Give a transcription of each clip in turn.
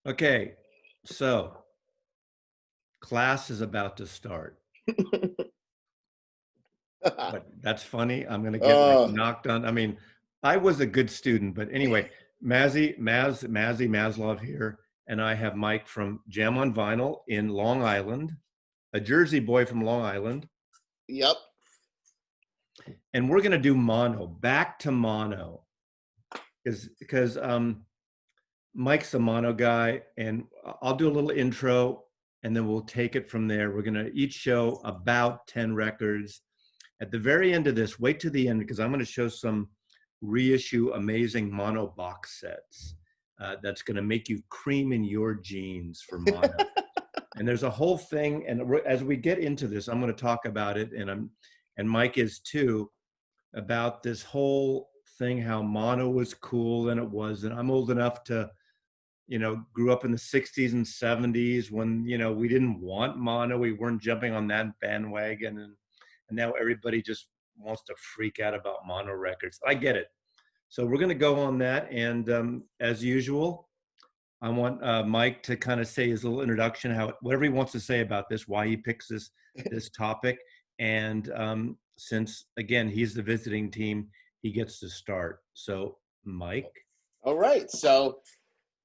Okay, so class is about to start. But that's funny. I'm gonna get like Oh, knocked on. I mean, I was a good student, but anyway, Mazzy Maslov here, and I have Mike from Jam on Vinyl in Long Island, a Jersey boy from Long Island, yep. and we're gonna do mono, back to mono, because Mike's a mono guy, and I'll do a little intro, and then we'll take it from there. We're gonna each show about 10 records. At the very end of this, wait to the end because I'm going to show some reissue amazing mono box sets that's going to make you cream in your jeans for mono. And there's a whole thing, and as we get into this, I'm going to talk about it, and Mike is too, about this whole thing, how mono was cool and it was. And I'm old enough to, grew up in the 60s and 70s when, we didn't want mono. We weren't jumping on that bandwagon. And now everybody just wants to freak out about mono records. I get it. So we're going to go on that. And as usual, I want Mike to kind of say his little introduction, whatever he wants to say about this, why he picks this topic. And since, again, he's the visiting team, he gets to start. So, Mike. All right. So,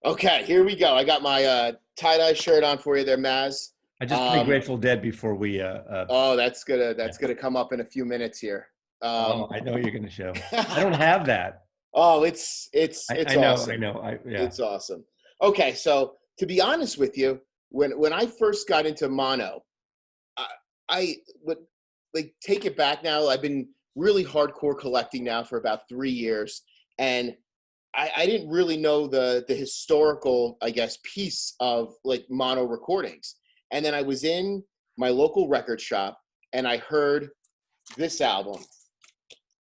okay, here we go. I got my tie-dye shirt on for you there, Maz. I just played Grateful Dead before we. Oh, that's gonna come up in a few minutes here. I know you're going to show. I don't have that. Oh, it's I know, awesome. I know. Yeah. It's awesome. Okay, so to be honest with you, when I first got into mono, I would like take it back now. I've been really hardcore collecting now for about 3 years, and I didn't really know the historical, I guess, piece of like mono recordings. And then I was in my local record shop and I heard this album,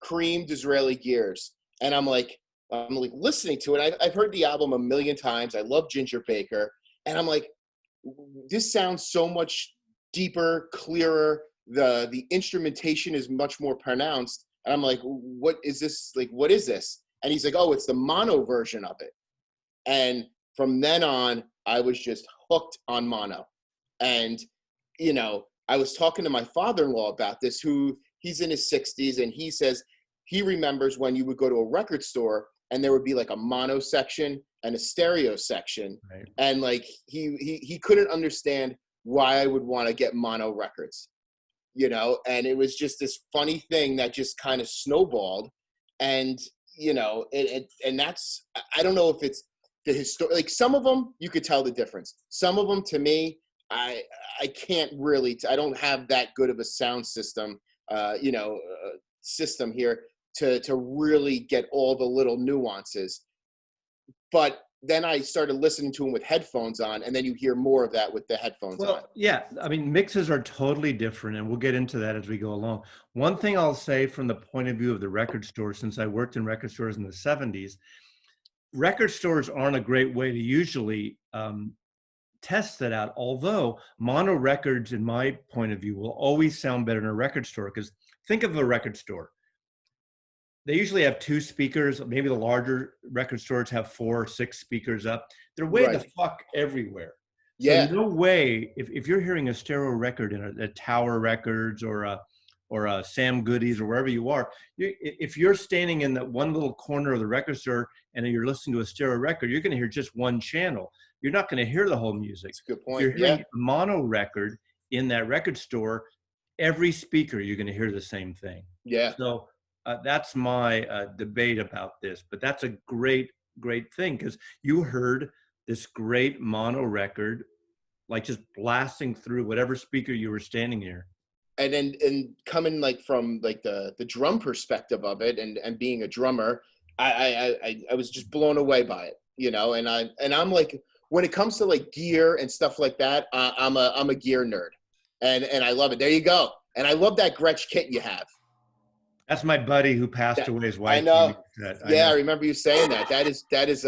Creamed Israeli Gears. And I'm like listening to it. I've heard the album a million times. I love Ginger Baker. And I'm like, this sounds so much deeper, clearer. The instrumentation is much more pronounced. And I'm like, what is this? Like, what is this? And he's like, oh, it's the mono version of it. And from then on, I was just hooked on mono. And, I was talking to my father-in-law about this, who he's in his 60s, and he says he remembers when you would go to a record store and there would be like a mono section and a stereo section. Right. And like he couldn't understand why I would want to get mono records, and it was just this funny thing that just kind of snowballed. And, and that's, I don't know if it's the like some of them you could tell the difference. Some of them, to me, I can't really, I don't have that good of a sound system, system here to really get all the little nuances. But then I started listening to them with headphones on, and then you hear more of that with the headphones on. Yeah, I mean, mixes are totally different, and we'll get into that as we go along. One thing I'll say from the point of view of the record store, since I worked in record stores in the 70s, record stores aren't a great way to usually test that out, although mono records, in my point of view, will always sound better in a record store, because think of a record store. They usually have 2 speakers. Maybe the larger record stores have 4 or 6 speakers up. They're way the fuck everywhere. So no way, if you're hearing a stereo record in a Tower Records or a Sam Goody's or wherever you are, if you're standing in that one little corner of the record store and you're listening to a stereo record, you're going to hear just one channel. You're not going to hear the whole music. That's a good point. If you're hearing a mono record in that record store, every speaker, you're going to hear the same thing. Yeah. So that's my debate about this, but that's a great thing, because you heard this great mono record, like just blasting through whatever speaker you were standing near. And coming like from like the drum perspective of it, and being a drummer, I was just blown away by it, and I'm like, when it comes to like gear and stuff like that, I'm a gear nerd, and I love it. There you go. And I love that Gretsch kit you have. That's my buddy who passed away. His wife. I know. I know. I remember you saying that. That is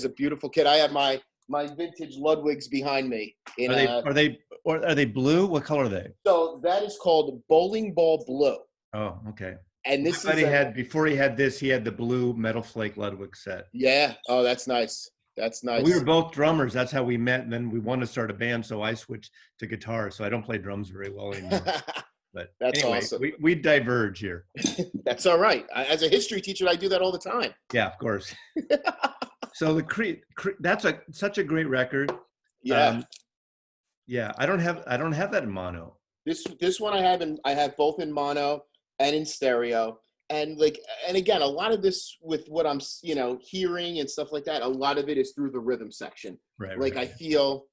a beautiful kit. I have my vintage Ludwigs behind me. Are they blue? What color are they? So that is called bowling ball blue. Oh, okay. And this before he had this, he had the blue Metal Flake Ludwig set. Yeah. Oh, that's nice. That's We were nice. both drummers. That's how we met. And then we wanted to start a band, so I switched to guitar. So I don't play drums very well anymore. But That's anyway, awesome. we diverge here. That's all right. As a history teacher, I do that all the time. Yeah, of course. So that's such a great record. Yeah. Yeah, I don't have that in mono. This one I have both in mono and in stereo. And like, and again, a lot of this with what I'm, hearing and stuff like that, a lot of it is through the rhythm section. Right. Like right. I feel,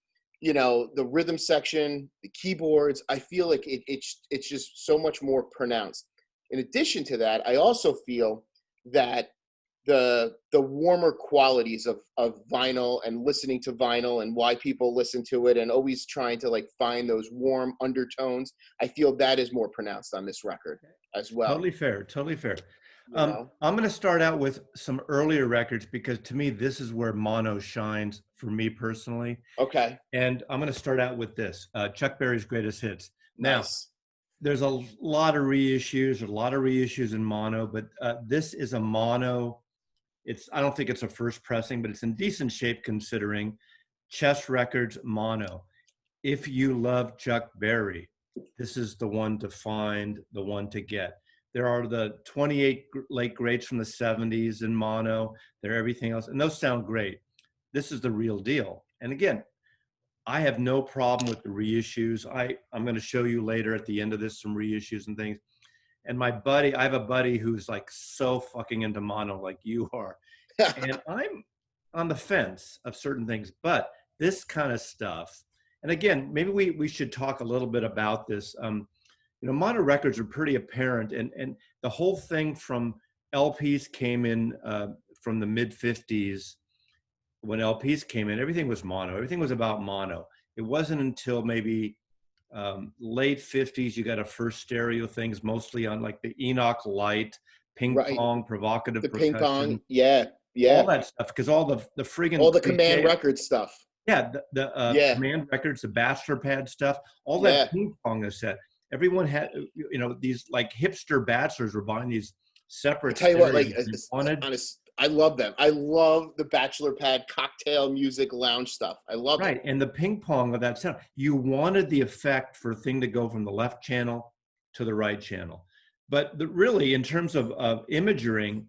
the rhythm section, the keyboards, I feel like it's just so much more pronounced. In addition to that, I also feel that the warmer qualities of vinyl and listening to vinyl and why people listen to it and always trying to like find those warm undertones, I feel that is more pronounced on this record as well. Totally fair. You know? I'm going to start out with some earlier records because to me, this is where mono shines for me personally. Okay. And I'm going to start out with this, Chuck Berry's Greatest Hits. Now, Nice. there's a lot of reissues in mono, but this is a mono. I don't think it's a first pressing, but it's in decent shape considering. Chess Records mono. If you love Chuck Berry, this is the one to find, the one to get. There are the 28 late greats from the 70s in mono. There are everything else, and those sound great. This is the real deal. And again, I have no problem with the reissues. I'm going to show you later at the end of this some reissues and things. And I have a buddy who's like so fucking into mono like you are. And I'm on the fence of certain things, but this kind of stuff, and again, maybe we should talk a little bit about this. Mono records are pretty apparent, and the whole thing from LPs came in from the mid 50s. When LPs came in, everything was mono. Everything was about mono. It wasn't until maybe late 50s you got a first stereo things, mostly on like the Enoch Light, ping pong, provocative the percussion, ping pong, yeah, all that stuff, because all the friggin' all the Command Records stuff. Yeah, the Command Records, the Bachelor Pad stuff, all that ping pong is set. Everyone had, these like hipster bachelors were buying these separate. I tell you what, like, I love them. I love the Bachelor Pad cocktail music lounge stuff. I love it. Right, and the ping pong of that sound. You wanted the effect for a thing to go from the left channel to the right channel. But really, in terms of imaging,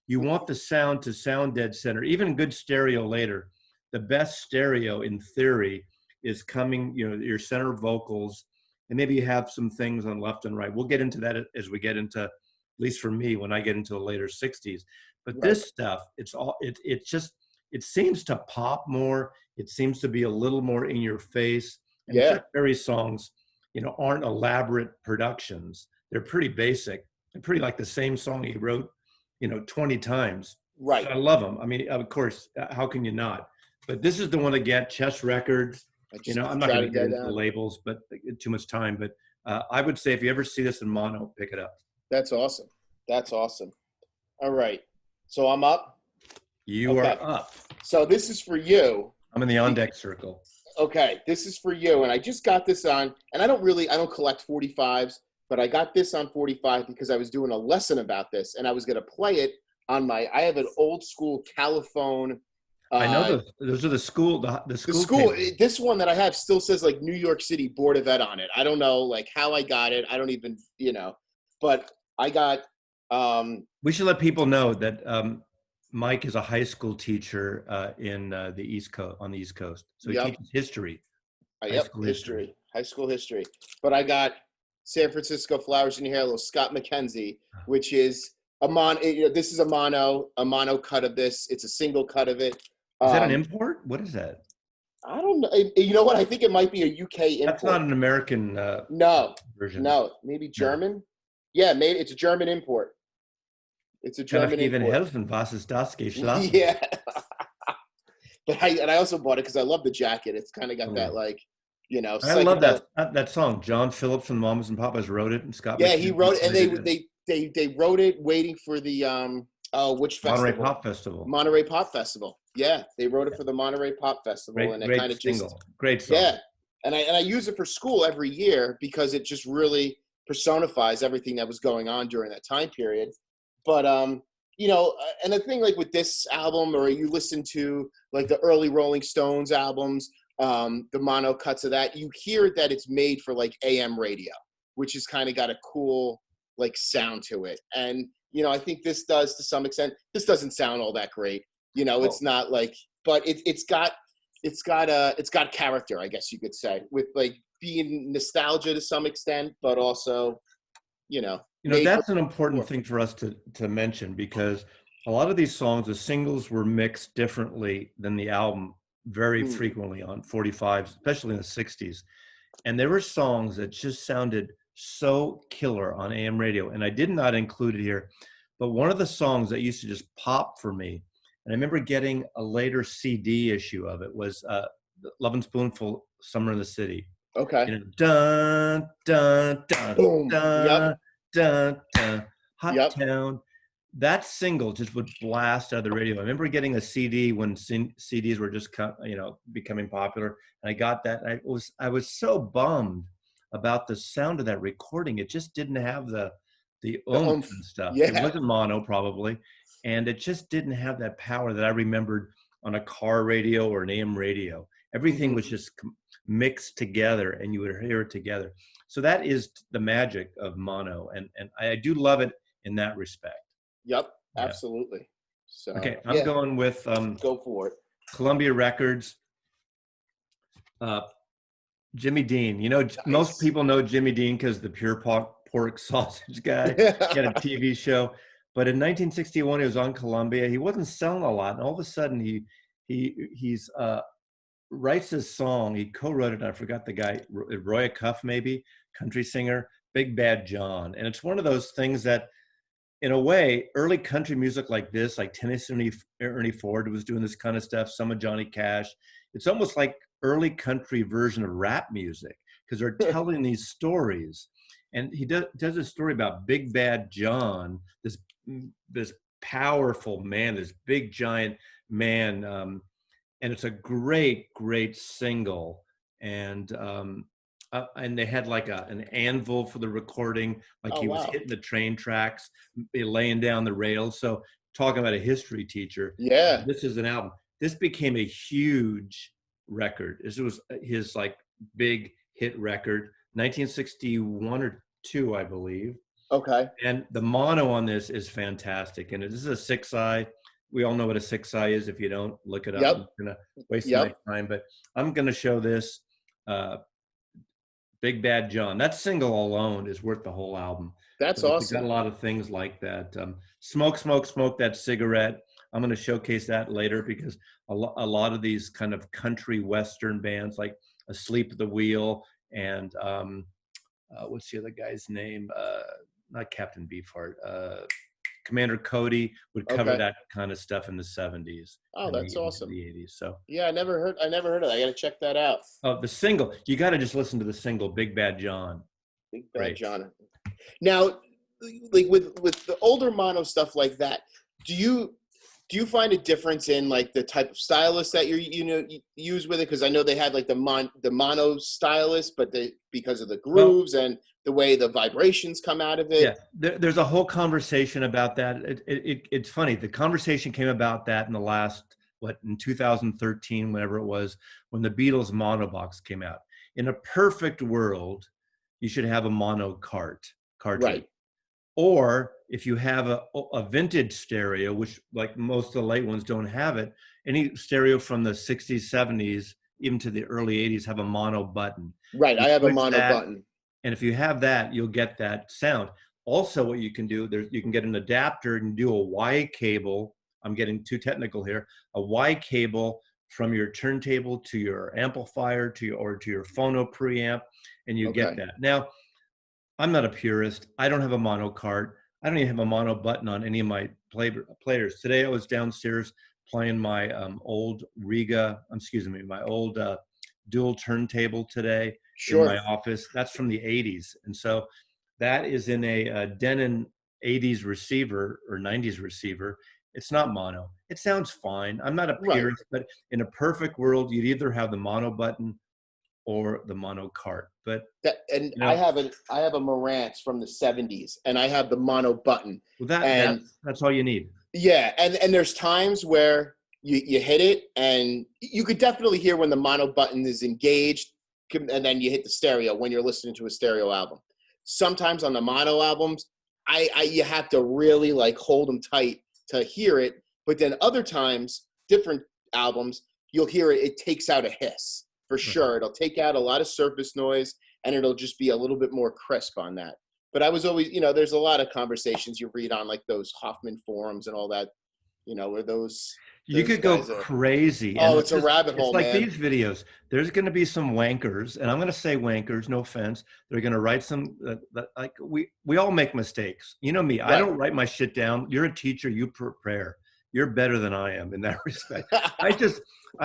you want the sound to sound dead center. Even good stereo later, the best stereo in theory is coming, your center vocals, and maybe you have some things on left and right. We'll get into that as we get into, at least for me, when I get into the later 60s. But this stuff, it seems to pop more. It seems to be a little more in your face. And Chuck Berry songs, aren't elaborate productions. They're pretty basic. They're pretty like the same song he wrote, 20 times. Right. So I love them. I mean, of course, how can you not? But this is the one to get, Chess Records. I'm not going to get into the labels, but too much time. But I would say if you ever see this in mono, pick it up. That's awesome. All right. So I'm up. You are up. So this is for you. I'm in the on deck circle. Okay. This is for you. And I just got this on, and I don't collect 45s, but I got this on 45 because I was doing a lesson about this and I was going to play it on I have an old school Caliphone. I know those are the school. This one that I have still says like New York City Board of Ed on it. I don't know like how I got it. I don't even, but I got. We should let people know that Mike is a high school teacher in the East Coast, on the East Coast. So he teaches history. High school history. But I got San Francisco Flowers in Your Hair, a little Scott McKenzie, which is this is a mono cut of this. It's a single cut of it. Is that an import? What is that? I don't know. You know what? I think it might be a UK import. That's not an American version. No, maybe German. No. Yeah, maybe it's a German import. It's a German import. Even helfen, was ist das geschlafen? Yeah. But I also bought it because I love the jacket. It's kind of got that like, I love that song. John Phillips from Mamas and Papas wrote it, and Scott. Yeah, he wrote it, and they wrote it waiting for the which festival? Monterey Pop Festival. Yeah, they wrote it for the Monterey Pop Festival, and it kind of just great song. Yeah, and I use it for school every year because it just really personifies everything that was going on during that time period. But you know, and the thing like with this album, or you listen to like the early Rolling Stones albums, the mono cuts of that, you hear that it's made for like AM radio, which has kind of got a cool like sound to it. And, you know, I think this does to some extent. This doesn't sound all that great. You know, it's not like, but it's got character, I guess you could say, with like being nostalgia to some extent, but also, you know, that's an important thing for us to mention, because a lot of these songs, the singles were mixed differently than the album very frequently on 45s, especially in the 60s. And there were songs that just sounded so killer on AM radio. And I did not include it here, but one of the songs that used to just pop for me, and I remember getting a later CD issue of it, was Love and Spoonful, Summer in the City. Okay. You know, dun, dun, dun, Boom. dun, Yep. dun, dun, Hot Yep. Town. That single just would blast out of the radio. I remember getting a CD when CDs were just, becoming popular, and I got that. And I was so bummed about the sound of that recording. It just didn't have the oomph and stuff. Yeah. It wasn't mono probably, and it just didn't have that power that I remembered on a car radio or an AM radio. Everything was just mixed together, and you would hear it together. So that is the magic of mono, and I do love it in that respect. Yep, absolutely. Yeah. So okay, I'm going with go for it. Columbia Records. Jimmy Dean. You know, nice. Most people know Jimmy Dean because the pure pork sausage guy. He had a TV show, but in 1961 he was on Columbia. He wasn't selling a lot, and all of a sudden he's writes his song. He co-wrote it. I forgot the guy, Roy Acuff, maybe, country singer, Big Bad John. And it's one of those things that, in a way, early country music like this, like Tennessee Ernie Ford was doing this kind of stuff, some of Johnny Cash. It's almost like early country version of rap music, because they're telling these stories. And he does a story about Big Bad John, this powerful man, this big giant man. And it's a great single. And they had like an anvil for the recording, like he was hitting the train tracks, laying down the rails. So talking about a history teacher. Yeah. This is an album. This became a huge record. This was his like big hit record, 1961 or 2, I believe. Okay. And the mono on this is fantastic. And this is a 6-eye. We all know what a 6-eye is. If you don't, look it up. Yep. I'm going to waste my time, but I'm going to show this Big Bad John. That single alone is worth the whole album. That's awesome. We've got a lot of things like that. Smoke, smoke, smoke that cigarette. I'm going to showcase that later, because a lot of these kind of country western bands like Asleep at the Wheel and what's the other guy's name? Not Captain Beefheart. Commander Cody would cover that kind of stuff in the 70s. Oh, that's awesome. The 80s. So yeah, I never heard of that. I got to check that out. Oh, the single. You got to just listen to the single, Big Bad John. Big Bad John. Now, like with the older mono stuff like that, do you find a difference in like the type of stylus that you use with it? Because I know they had like the mono stylus, but because of the grooves and the way the vibrations come out of it. Yeah, there's a whole conversation about that. It's funny. The conversation came about that in the last, in 2013, whenever it was, when the Beatles mono box came out. In a perfect world, you should have a mono cartridge. Right. Or if you have a vintage stereo, which like most of the late ones don't have it, any stereo from the 60s, 70s, even to the early 80s have a mono button. Right, I have a mono button. And if you have that, you'll get that sound. Also, what you can do, you can get an adapter and do a Y cable. I'm getting too technical here. A Y cable from your turntable to your amplifier to your phono preamp, and you get that. Now, I'm not a purist. I don't have a mono cart. I don't even have a mono button on any of my players. Today I was downstairs playing my old dual turntable today in my office. That's from the 80s. And so that is in a Denon 80s receiver or 90s receiver. It's not mono. It sounds fine. I'm not a purist, but in a perfect world, you'd either have the mono button or the mono cart. But I have a Marantz from the 70s, and I have the mono button. Well, that's all you need. Yeah, and there's times where you hit it, and you could definitely hear when the mono button is engaged, and then you hit the stereo when you're listening to a stereo album. Sometimes on the mono albums, I you have to really like hold them tight to hear it. But then other times, different albums, you'll hear it. It takes out a hiss for sure. It'll take out a lot of surface noise, and it'll just be a little bit more crisp on that. But I was always, there's a lot of conversations you read on like those Hoffman forums and all that, where You those could go guys are. crazy. Oh, And it's a rabbit it's hole, like man. these videos. There's going to be some wankers, and I'm going to say wankers, no offense. They're going to write some, like we all make mistakes. You know me, I Right. don't write my shit down. You're a teacher, you prepare. You're better than I am in that respect. I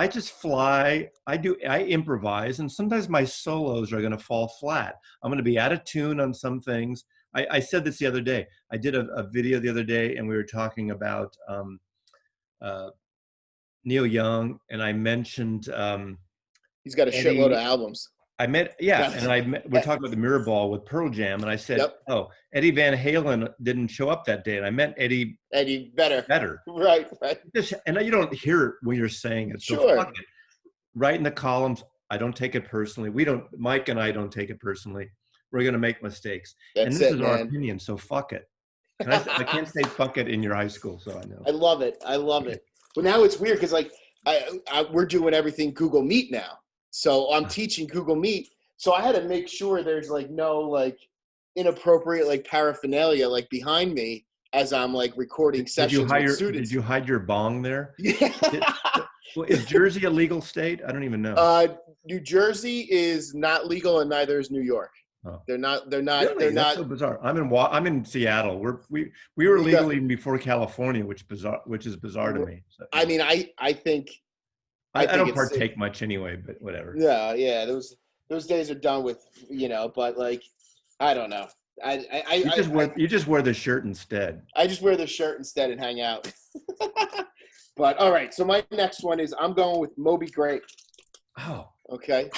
just fly. I improvise, and sometimes my solos are going to fall flat. I'm going to be out of tune on some things. I said this the other day. I did a video the other day, and we were talking about uh, Neil Young, and I mentioned He's got a shitload of Eddie. albums. We're talking about the Mirror Ball with Pearl Jam, and I said, Yep. "Oh, Eddie Van Halen didn't show up that day," and I meant Eddie Better. better. Right. And you don't hear it when you're saying it. So Sure. fuck it. Write in the columns. I don't take it personally. We don't. Mike and I don't take it personally. We're going to make mistakes, and this is our opinion. So fuck it. I can't say fuck it in your high school, so I know. I love it. But now it's weird because like we're doing everything Google Meet now. So I'm teaching Google Meet. So I had to make sure there's like no like inappropriate like paraphernalia like behind me as I'm like recording sessions with students. Did you hide your bong there? Yeah. Is Jersey a legal state? I don't even know. New Jersey is not legal, and neither is New York. Oh. They're not. Really? They're That's not. so bizarre. I'm in Seattle. We were legal even before California, which is bizarre to me. So, I mean, I think I don't partake much anyway, but whatever. Yeah. Those days are done with, But like, I don't know. You just wear the shirt instead. I just wear the shirt instead and hang out. But all right. So my next one is I'm going with Moby Grape. Oh. Okay.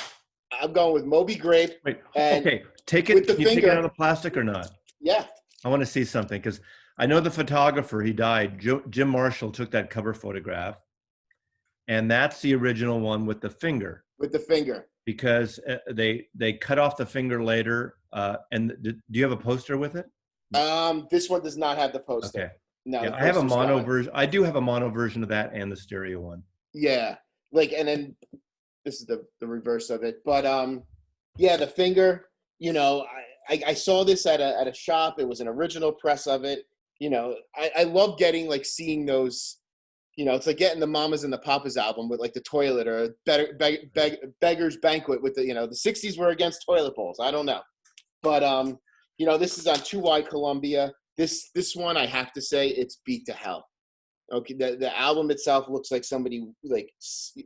I'm going with Moby Grape. Wait. Okay. Take it. Can you take it out of the plastic or not? Yeah. I want to see something because I know the photographer. He died. Jim Marshall took that cover photograph, and that's the original one with the finger. With the finger. Because they cut off the finger later. And do you have a poster with it? This one does not have the poster. Okay. No. Yeah, I have a mono version. I do have a mono version of that and the stereo one. Yeah. And then this is the reverse of it. But yeah, the finger, I saw this at a shop. It was an original press of it. I love seeing those, it's like getting the Mamas and the Papas album with like the toilet or Beggar's Banquet with the 60s were against toilet bowls. I don't know. But, this is on 2Y Columbia. This one, I have to say, it's beat to hell. Okay, the album itself looks like somebody like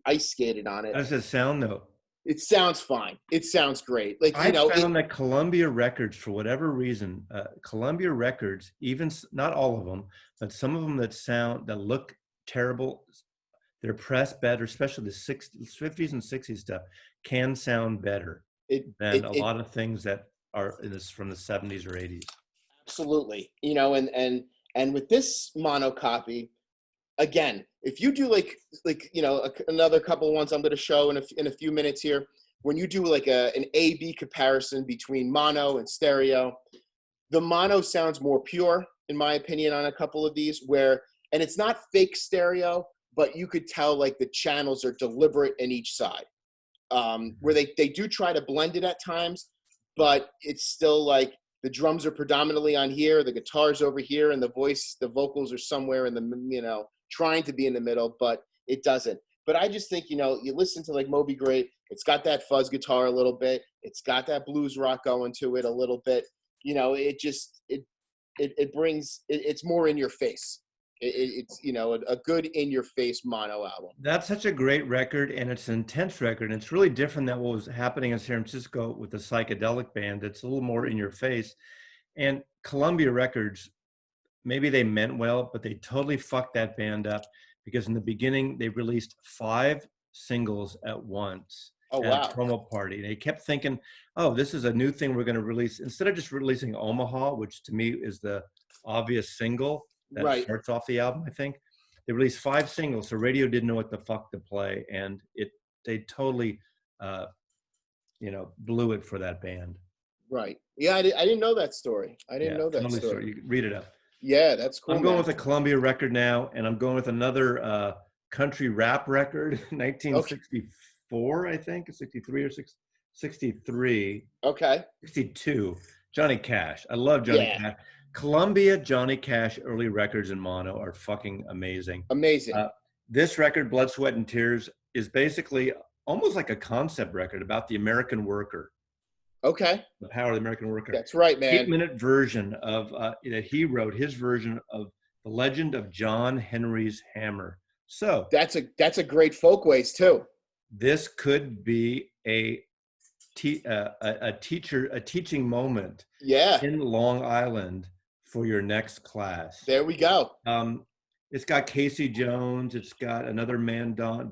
ice skated on it. How does it sound though? It sounds fine. It sounds great. I found that Columbia Records, for whatever reason, Columbia Records, even not all of them, but some of them that look terrible, they're pressed better, especially the 50s and 60s stuff, can sound better than a lot of things that are from the 70s or 80s. Absolutely. And with this mono copy, again, if you do another couple of ones I'm going to show in a few minutes here, when you do like an A/B comparison between mono and stereo, the mono sounds more pure, in my opinion, on a couple of these and it's not fake stereo, but you could tell like the channels are deliberate in each side, where they do try to blend it at times, but it's still like the drums are predominantly on here, the guitar's over here, and the vocals are somewhere in the, trying to be in the middle, but it doesn't. But I just think, you listen to like Moby Grape, it's got that fuzz guitar a little bit, it's got that blues rock going to it a little bit, it brings, it's more in your face. It's, a good in your face mono album. That's such a great record, and it's an intense record, and it's really different than what was happening in San Francisco with the Psychedelic band. It's a little more in your face. And Columbia Records, maybe they meant well, but they totally fucked that band up because in the beginning they released 5 singles at once at a promo party. They kept thinking, oh, this is a new thing we're going to release. Instead of just releasing Omaha, which to me is the obvious single, that Right. starts off the album, I think. They released 5 singles, so radio didn't know what the fuck to play, and they totally, blew it for that band. Right. Yeah, I didn't know that story. I didn't Yeah, know that totally. story. Sorry, you can read it up. Yeah, that's cool, I'm going man. with a Columbia record now, and I'm going with another country rap record, Okay. 1964, I think, 63 or 63, Okay. 62. Johnny Cash. I love Johnny Yeah. Cash. Columbia Johnny Cash early records in mono are fucking amazing. Amazing. Uh, this record, Blood, Sweat, and Tears, is basically almost like a concept record about the American worker, Okay. the power of the American worker. That's right, man. 8-minute version of that he wrote, his version of the Legend of John Henry's Hammer. So That's a great folkways too. this could be a teaching moment Yeah. in Long Island for your next class. There we go. It's got Casey Jones. It's got Another Man Don.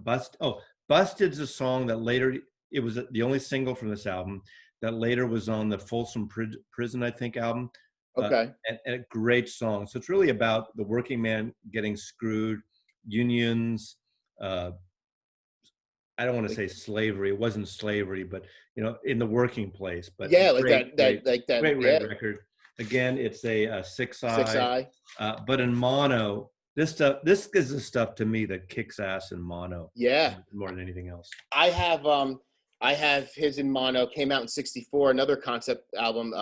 Busted's a song that later, it was the only single from this album that later was on the Folsom Prison, I think, album. Okay. And a great song. So it's really about the working man getting screwed, unions. I don't want to say slavery. It wasn't slavery, but in the working place. But Yeah, like great, that. great Yeah. record. Again, it's a 6-eye. 6-eye. But in mono, this is the stuff to me that kicks ass in mono. Yeah. More than anything else. I have his in mono, came out in 64, another concept album,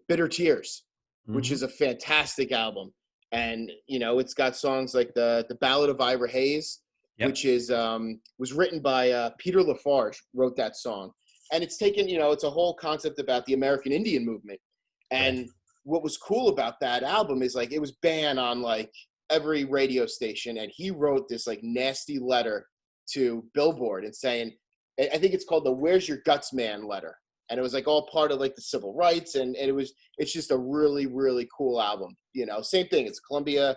Bitter Tears, which is a fantastic album. And it's got songs like the Ballad of Ira Hayes, which is was written by Peter Lafarge, wrote that song. And it's taken, it's a whole concept about the American Indian movement. And what was cool about that album is like it was banned on like every radio station, and he wrote this like nasty letter to Billboard and saying, I think it's called the "Where's Your Guts Man" letter, and it was like all part of like the civil rights, and it's just a really, really cool album. Same thing. It's Columbia.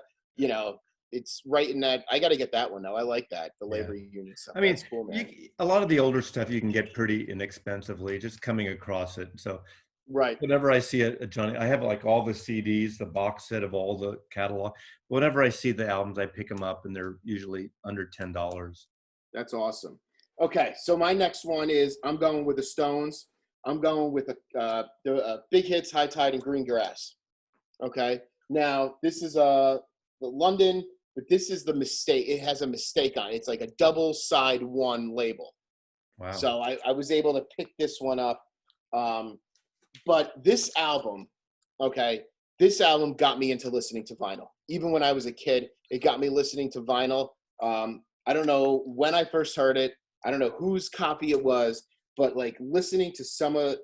It's right in that. I got to get that one though. I like that, the labor union stuff. I mean, that's cool, man. A lot of the older stuff you can get pretty inexpensively, just coming across it. So right. Whenever I see a Johnny, I have like all the CDs, the box set of all the catalog. Whenever I see the albums, I pick them up, and they're usually under $10. That's awesome. Okay, so my next one is I'm going with the Stones. I'm going with the Big Hits, High Tide, and Green Grass. Okay, now this is the London, but this is the mistake. It has a mistake on it. It's like a double side one label. Wow. So I was able to pick this one up. But this album, this album got me into listening to vinyl. Even when I was a kid, it got me listening to vinyl. I don't know when I first heard it. I don't know whose copy it was, but like listening to some of,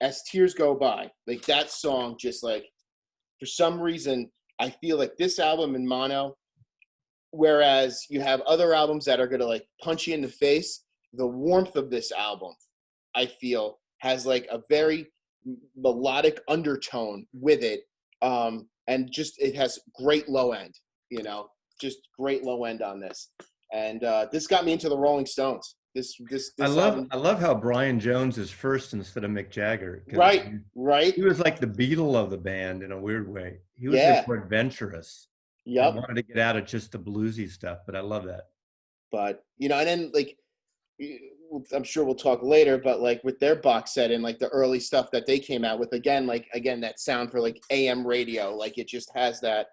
As Tears Go By, like that song, just like for some reason, I feel like this album in mono, whereas you have other albums that are going to like punch you in the face, the warmth of this album, I feel, has like a very melodic undertone with it. And just, it has great low end, just great low end on this. And this got me into the Rolling Stones. This I album. love how Brian Jones is first instead of Mick Jagger. Right. He was like the Beatle of the band in a weird way. He was just more adventurous. Yep. He wanted to get out of just the bluesy stuff, but I love that. But and then like, I'm sure we'll talk later, but like with their box set and like the early stuff that they came out with, again that sound for like AM radio, like it just has that.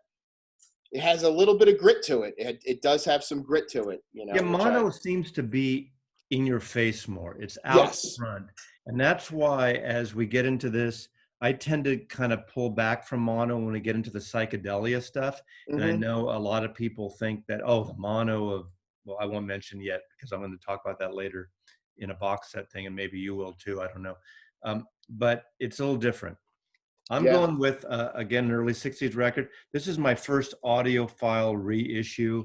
It has a little bit of grit to it. It does have some grit to it, Yeah, mono seems to be in your face more. It's out front. And that's why as we get into this, I tend to kind of pull back from mono when we get into the psychedelia stuff. Mm-hmm. And I know a lot of people think that, the mono of, well, I won't mention yet because I'm going to talk about that later in a box set thing, and maybe you will too, I don't know. But it's a little different. I'm going with, again, an early 60s record. This is my first audiophile reissue.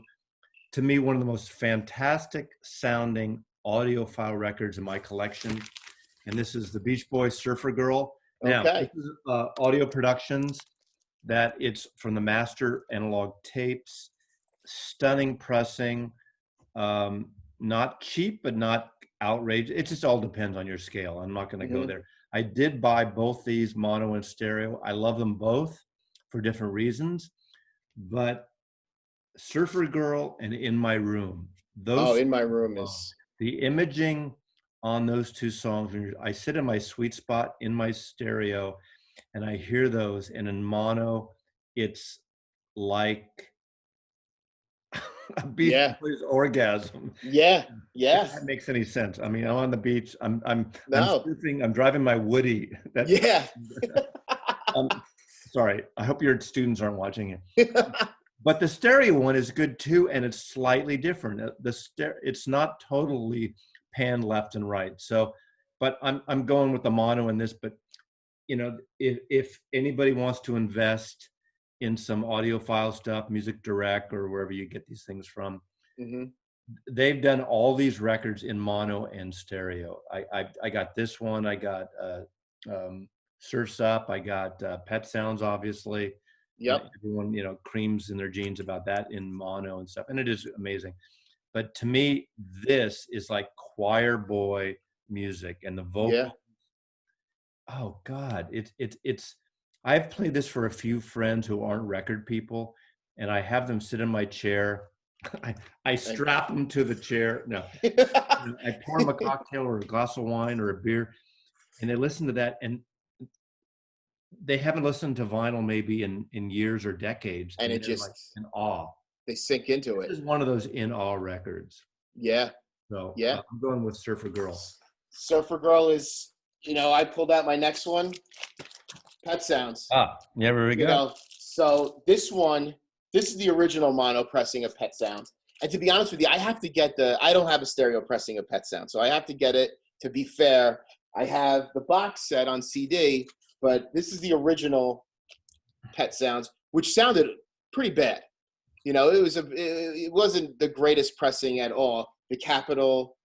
To me, one of the most fantastic sounding audiophile records in my collection. And this is the Beach Boys' Surfer Girl. Now, this is audio productions that it's from the master analog tapes, stunning pressing, not cheap, but not outrageous. It just all depends on your scale. I'm not going to go there. I did buy both these, mono and stereo. I love them both. for different reasons. But Surfer Girl and In My Room, Oh, those In My Room songs, is, the imaging on those two songs, I sit in my sweet spot in my stereo and I hear those, and in mono, it's like a Beach yeah, Boys orgasm. yeah, If yeah. that makes any sense. I mean, I'm on the beach. I'm No, surfing. I'm driving my Woody. That yeah. sorry. I hope your students aren't watching it. But the stereo one is good too, and it's slightly different. It's not totally pan left and right. So, but I'm going with the mono in this. But you know, if anybody wants to invest in some audiophile stuff, Music Direct or wherever you get these things from, Hmm. they've done all these records in mono and stereo. I got this one. I got Surfs Up. I got Pet Sounds, obviously. Yep. Everyone, creams in their jeans about that in mono and stuff, and it is amazing. But to me, this is like choir boy music, and the Yeah. vocal. Oh God, it's. I've played this for a few friends who aren't record people, and I have them sit in my chair. I, I And strap them to the chair. No, I pour them a cocktail or a glass of wine or a beer, and they listen to that, and they haven't listened to vinyl maybe in years or decades, and and it they're like just, in awe. they sink into it. This is one of those in awe records. Yeah. So Yeah. I'm going with Surfer Girl. Surfer Girl is, I pulled out my next one, Pet Sounds. Ah, yeah, there we go. So this is the original mono pressing of Pet Sounds. And to be honest with you, I don't have a stereo pressing of Pet Sounds. So I have to get it. To be fair, I have the box set on CD, but this is the original Pet Sounds, which sounded pretty bad. It wasn't the greatest pressing at all. The Capitol,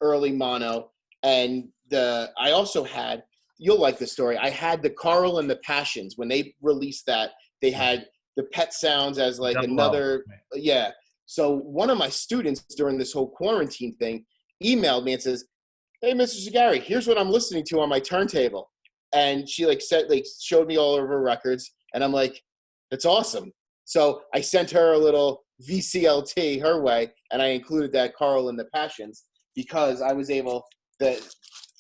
early mono, and I also had. You'll like the story. I had the Carl and the Passions when they released that. They had the Pet Sounds as like Double L. another, yeah. So one of my students during this whole quarantine thing emailed me and says, "Hey, Mr. Zagari, here's what I'm listening to on my turntable," and she showed me all of her records, and I'm like, "That's awesome." So I sent her a little VCLT her way, and I included that Carl and the Passions because I was able that.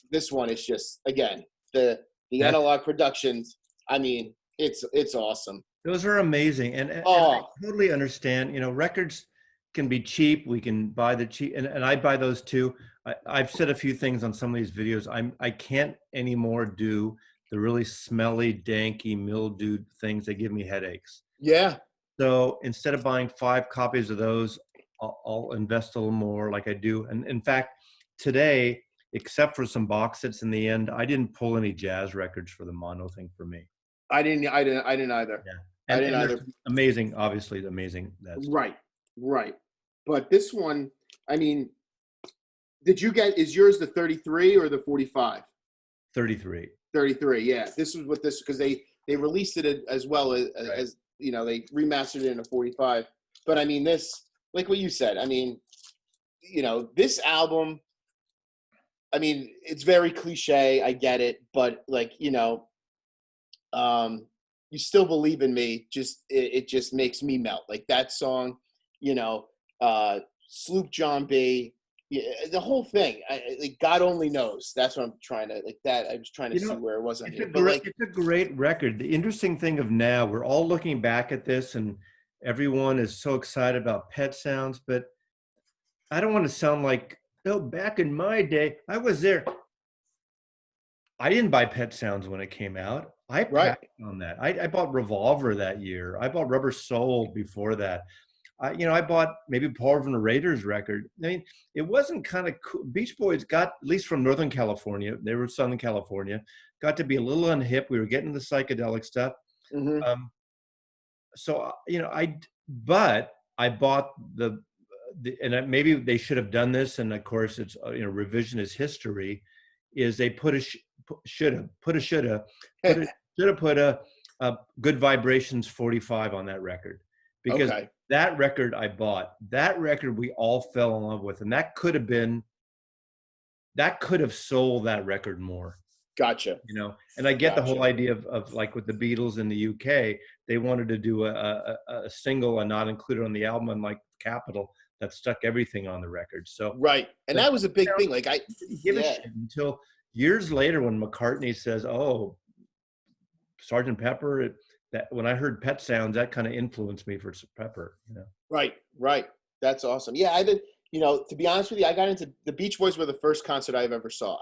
This one is just, again, the That's analog productions. I mean, it's awesome. Those are amazing, and I Oh, totally understand. Records can be cheap. We can buy the cheap, and I buy those too. I've said a few things on some of these videos. I can't anymore do the really smelly, danky, mildewed things that give me headaches. yeah. So instead of buying 5 copies of those, I'll invest a little more, like I do. And in fact, today, except for some box sets in the end, I didn't pull any jazz records for the mono thing for me. I didn't either. Yeah. I And didn't there's either. some amazing, obviously amazing that's Right, right. But this one, I mean, is yours the 33 or the 45? 33. 33, yeah. This was what this, because they released it as well as, Right. they remastered it in a 45. But I mean, this, like what you said, I mean, this album, I mean, it's very cliche. I get it, but you still believe in me. It just makes me melt. Like that song, you know, Sloop John B. Yeah, the whole thing. Like God only knows. That's what I'm trying to like. That I was trying to You see know, where it was on it's a here, but great, it's a great record. The interesting thing of now, we're all looking back at this and everyone is so excited about Pet Sounds, but I don't want to sound like, oh, back in my day, I was there. I didn't buy Pet Sounds when it came out. I right, passed on that. I bought Revolver that year. I bought Rubber Soul before that. I bought maybe Paul and the Raiders record. I mean, it wasn't kind of cool. Beach Boys got, at least from Northern California, they were Southern California, got to be a little unhip. We were getting the psychedelic stuff. hmm, Um, but I bought maybe they should have done this. And of course, it's revisionist history. Is they should have put a Good Vibrations 45 on that record, because okay, that record I bought, that record we all fell in love with, and that could have sold that record more. Gotcha. And I get the whole Gotcha. idea of like with the Beatles in the UK, they wanted to do a single and not include it on the album, unlike Capitol that stuck everything on the record. So Right. And the that was a big sound, thing. Like, didn't give a yeah. shit until years later when McCartney says, "Oh, Sergeant Pepper." That when I heard Pet Sounds, that kind of influenced me for Pepper. Right. Right. That's awesome. Yeah. To be honest with you, I got into the Beach Boys were the first concert I ever saw.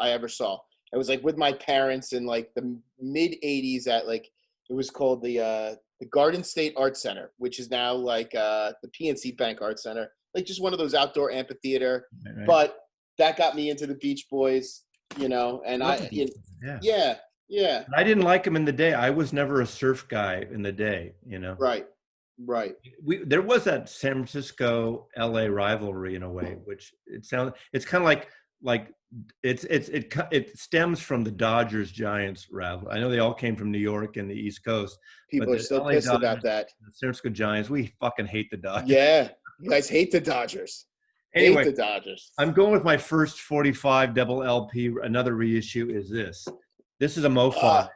It was like with my parents in like the mid '80s at like, it was called the Garden State Art Center, which is now like the PNC Bank Art Center, like just one of those outdoor amphitheater. Right. But that got me into the Beach Boys, and Love the Beach Boys, yeah, yeah, I didn't like them in the day. I was never a surf guy in the day. right, right, There was that San Francisco LA rivalry in a way, which it's kind of like it stems from the Dodgers Giants rivalry. I know they all came from New York and the East Coast, but People are the still LA pissed Dodgers, about that. the San Francisco Giants, we fucking hate the Dodgers. Yeah, you guys hate the Dodgers. Anyway, Hate the Dodgers. I'm going with my first 45 double LP. Another reissue is this. This is a MoFi.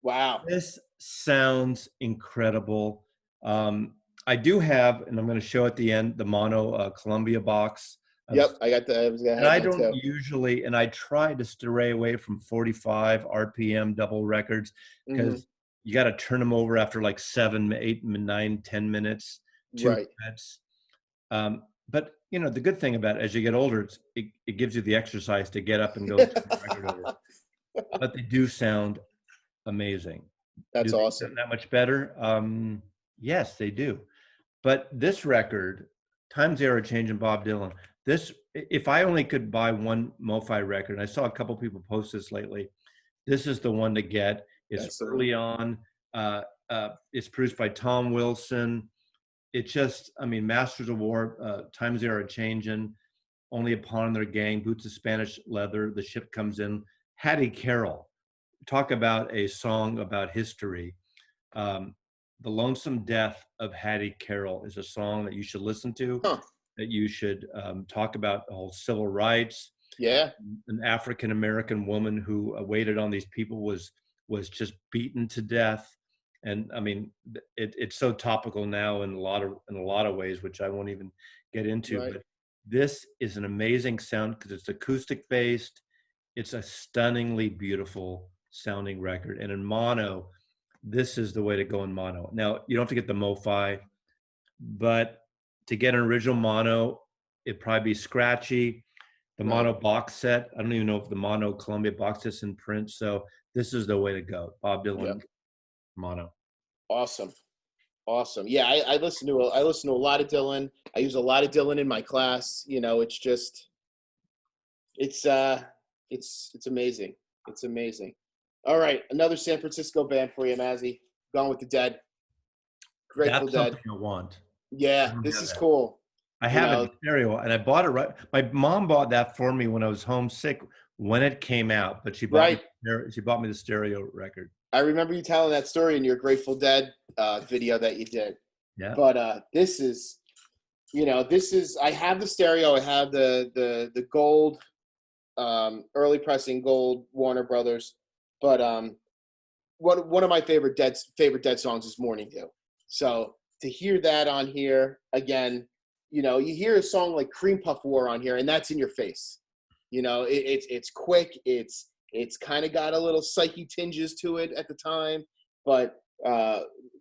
Wow. This sounds incredible. I do have, and I'm going to show at the end, the mono Columbia box. Yep, I got the. I was gonna And I have that don't too. usually, and I try to stray away from 45 RPM double records because you got to turn them over after like 7, 8, 9, 10 minutes. Right. Minutes. But the good thing about it, as you get older, it gives you the exercise to get up and go turn the record over. But they do sound amazing. That's do they awesome. sound that much better? Yes, they do. But this record, Times They Are Changing, Bob Dylan. This, if I only could buy one MoFi record, and I saw a couple people post this lately, this is the one to get. It's early on. It's produced by Tom Wilson. It just, Masters of War, Times They Are Changing, Only Upon Their Gang, Boots of Spanish Leather, The Ship Comes In, Hattie Carroll. Talk about a song about history. The Lonesome Death of Hattie Carroll is a song that you should listen to, that you should talk about the whole civil rights. Yeah. An African-American woman who waited on these people was just beaten to death. And it's so topical now in a lot of ways, which I won't even get into. Right. But this is an amazing sound because it's acoustic based. It's a stunningly beautiful sounding record. And in mono, this is the way to go in mono. Now, you don't have to get the MoFi, but to get an original mono, it'd probably be scratchy. The mono box set, I don't even know if the mono Columbia box set's in print. So this is the way to go. Bob Dylan, mono. Awesome. Yeah, I listen to a lot of Dylan. I use a lot of Dylan in my class. It's just, it's amazing. It's amazing. All right, another San Francisco band for you, Mazzy. Gone with the Dead. Grateful Dead. That's something I want. Yeah, this is cool. I have it in stereo, and I bought it right. My mom bought that for me when I was homesick when it came out, but she bought me the stereo record. I remember you telling that story in your Grateful Dead video that you did. Yeah. But this is, I have the stereo. I have the gold, early pressing gold Warner Brothers. But one of my favorite Dead songs is Morning Dew. So to hear that on here again, you hear a song like Cream Puff War on here, and that's in your face. It's quick. It's kind of got a little psyche tinges to it at the time, but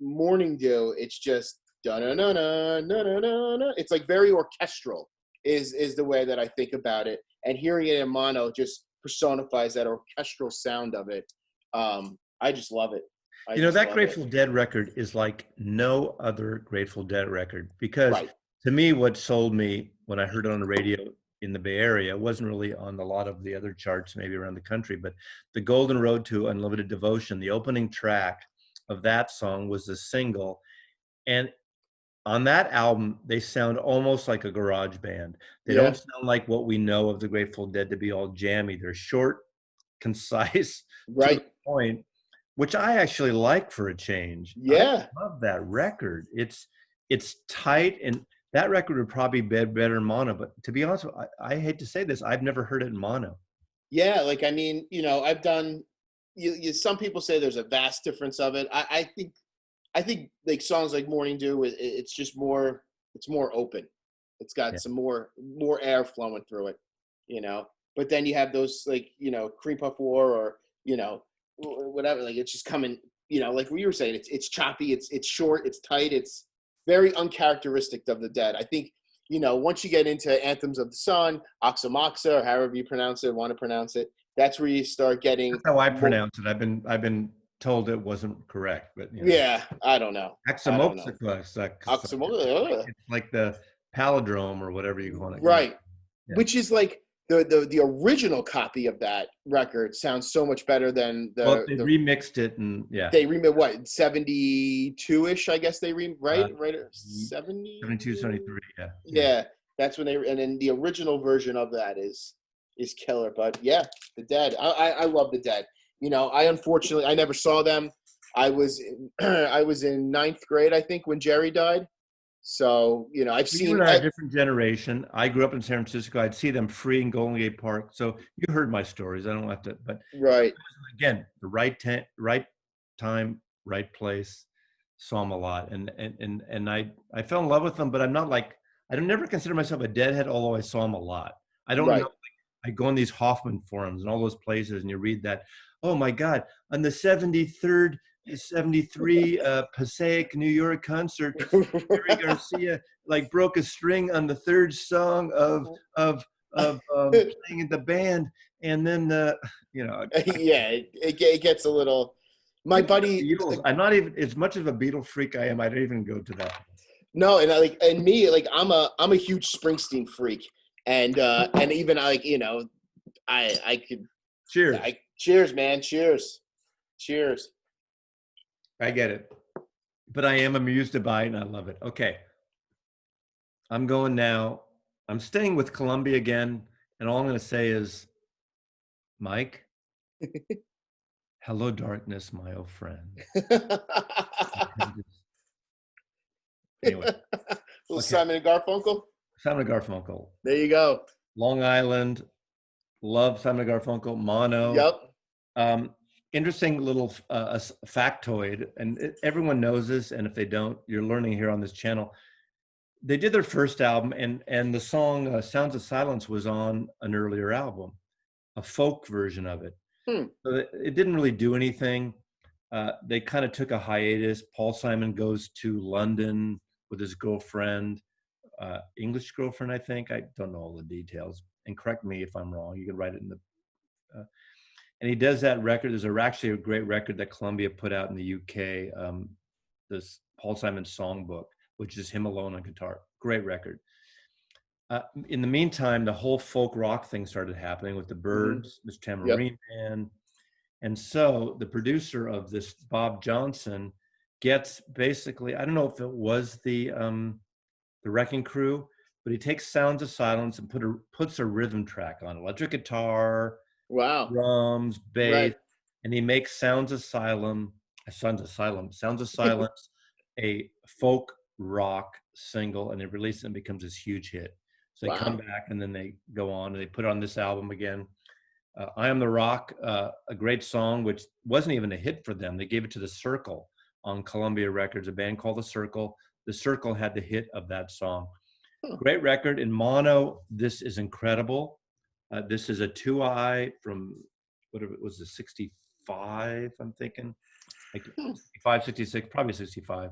Morning Dew, it's just da-na-na-na-na-na-na. It's like very orchestral is the way that I think about it. And hearing it in mono just personifies that orchestral sound of it. I just love it. That Grateful Dead record is like no other Grateful Dead record because to me, what sold me when I heard it on the radio in the Bay Area, it wasn't really on a lot of the other charts, maybe around the country, but the Golden Road to Unlimited Devotion, the opening track of that song was the single. And on that album, they sound almost like a garage band. They don't sound like what we know of the Grateful Dead to be all jammy. They're short, concise, to the point, which I actually like for a change. Yeah. I love that record. It's tight, and that record would probably be better in mono. But to be honest, I hate to say this, I've never heard it in mono. Yeah, I've done some people say there's a vast difference of it. I think like songs like Morning Dew, it's just more, it's more open. It's got Yeah. some more air flowing through it, But then you have those like, Cream Puff War, or, whatever, like it's just coming, like what you were saying, it's choppy, it's short, it's tight, it's very uncharacteristic of the Dead. I think, once you get into Anthems of the Sun, Oxa Moxa, or however you want to pronounce it, that's where you start getting. That's how I pronounce it. I've been told it wasn't correct, but Yeah, I don't know. It's like the palindrome or whatever you call it. Right. Yeah. Which is like the original copy of that record sounds so much better than they remixed it, and they remixed what, 72-ish, I guess right 70 72, 73, yeah, that's when and then the original version of that is killer. But yeah, the Dead, I love the Dead. I never saw them. I was in ninth grade, I think, when Jerry died. So, I've seen a different generation. I grew up in San Francisco. I'd see them free in Golden Gate Park. So you heard my stories. I don't have to, but right. Again, the right time, right place. Saw them a lot, and I fell in love with them. But I'm not like, I don't never consider myself a Deadhead, although I saw them a lot. I don't know. Like, I go on these Hoffman forums and all those places, and you read that. Oh my God! On the 73rd. 73 Passaic, New York concert, Jerry Garcia like broke a string on the third song of playing in the band, and then yeah, it gets a little. My buddy, Beatles, I'm not even as much of a Beatle freak I am. I don't even go to that. No, and I'm a huge Springsteen freak, and even I could. Cheers. Cheers, man. Cheers. I get it, but I am amused by it, and I love it. Okay, I'm going now. I'm staying with Columbia again, and all I'm going to say is, Mike, hello, darkness, my old friend. Anyway, okay. Simon and Garfunkel. Simon and Garfunkel. There you go. Long Island. Love Simon and Garfunkel. Mono. Yep. Interesting little factoid, and everyone knows this, and if they don't, you're learning here on this channel. They did their first album, and the song Sounds of Silence was on an earlier album, a folk version of it. So it didn't really do anything. They kind of took a hiatus. Paul Simon goes to London with his girlfriend, English girlfriend, I think. I don't know all the details, and correct me if I'm wrong. You can write it in the... and he does that record. There's actually a great record that Columbia put out in the UK, this Paul Simon Songbook, which is him alone on guitar. Great record. In the meantime, the whole folk rock thing started happening with the Byrds, Mr. Tambourine Man. And so the producer of this, Bob Johnson, gets basically, I don't know if it was the Wrecking Crew, but he takes Sounds of Silence and puts a rhythm track on, electric guitar, wow, drums, bass, right. And he makes Sounds of Silence, a folk rock single, and they release it and becomes this huge hit. So they come back, and then they go on and they put on this album again. I Am the Rock, a great song, which wasn't even a hit for them. They gave it to The Circle on Columbia Records, a band called The Circle. The Circle had the hit of that song. Great record. In mono, this is incredible. This is a 2i from, whatever it was, a 65, I'm thinking. Like 65, 66, probably 65.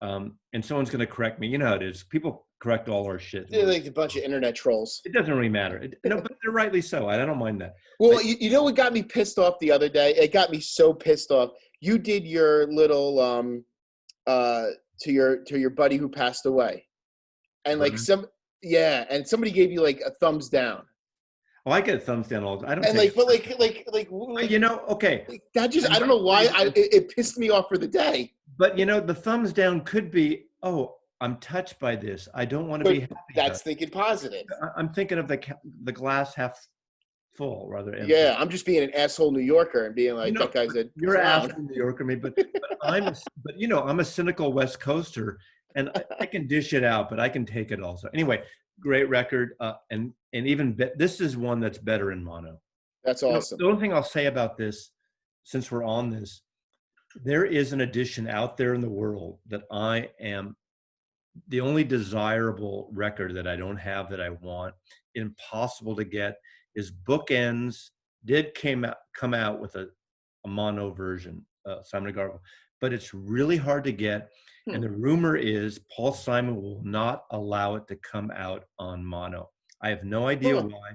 And someone's going to correct me. You know how it is. People correct all our shit. They're like a bunch of internet trolls. It doesn't really matter. No, but they're rightly so. I don't mind that. Well, you know what got me pissed off the other day? It got me so pissed off. You did your little to your buddy who passed away, and like and somebody gave you like a thumbs down. Oh, I get a thumbs down all the time. I don't. And like you know, okay. Like that just, I don't know why it pissed me off for the day. But you know, the thumbs down could be, oh, I'm touched by this. I don't want to be happy. That's thinking positive. I'm thinking of the glass half full rather. Empty. Yeah, I'm just being an asshole New Yorker and being like, that guy's a you're an asshole New Yorker, me, but I'm a cynical West Coaster, and I can dish it out, but I can take it also. Anyway, great record, and even this is one that's better in mono. That's awesome. The only thing I'll say about this since we're on this, there is an edition out there in the world that I am the only desirable record that I don't have that I want, impossible to get, is Bookends did come out with a mono version, Simon & Garfunkel, but it's really hard to get. And the rumor is Paul Simon will not allow it to come out on mono. I have no idea why.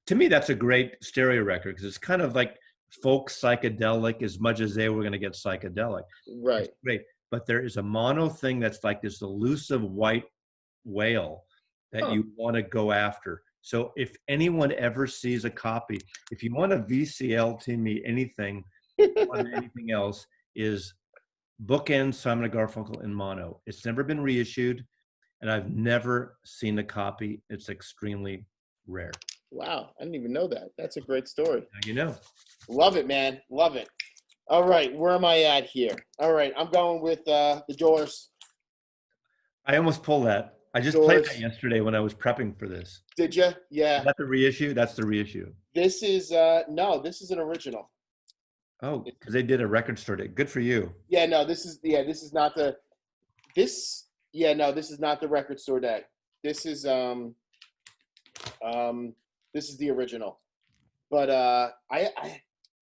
To me, that's a great stereo record because it's kind of like folk psychedelic as much as they were going to get psychedelic. Right. It's great. But there is a mono thing that's like this elusive white whale that you want to go after. So if anyone ever sees a copy, if you want a VCL to me anything on anything else, is Bookends Simon & Garfunkel in mono. It's never been reissued, and I've never seen a copy. It's extremely rare. Wow, I didn't even know that. That's a great story. Now you know. Love it, man. Love it. All right, where am I at here? All right, I'm going with the Doors. I almost pulled that. I just played that yesterday when I was prepping for this. Did you? Yeah. Is that the reissue? That's the reissue. This is no, this is an original. Oh, because they did a record store day. Good for you. Yeah, no, this is not the this is not the record store day. This is the original. But I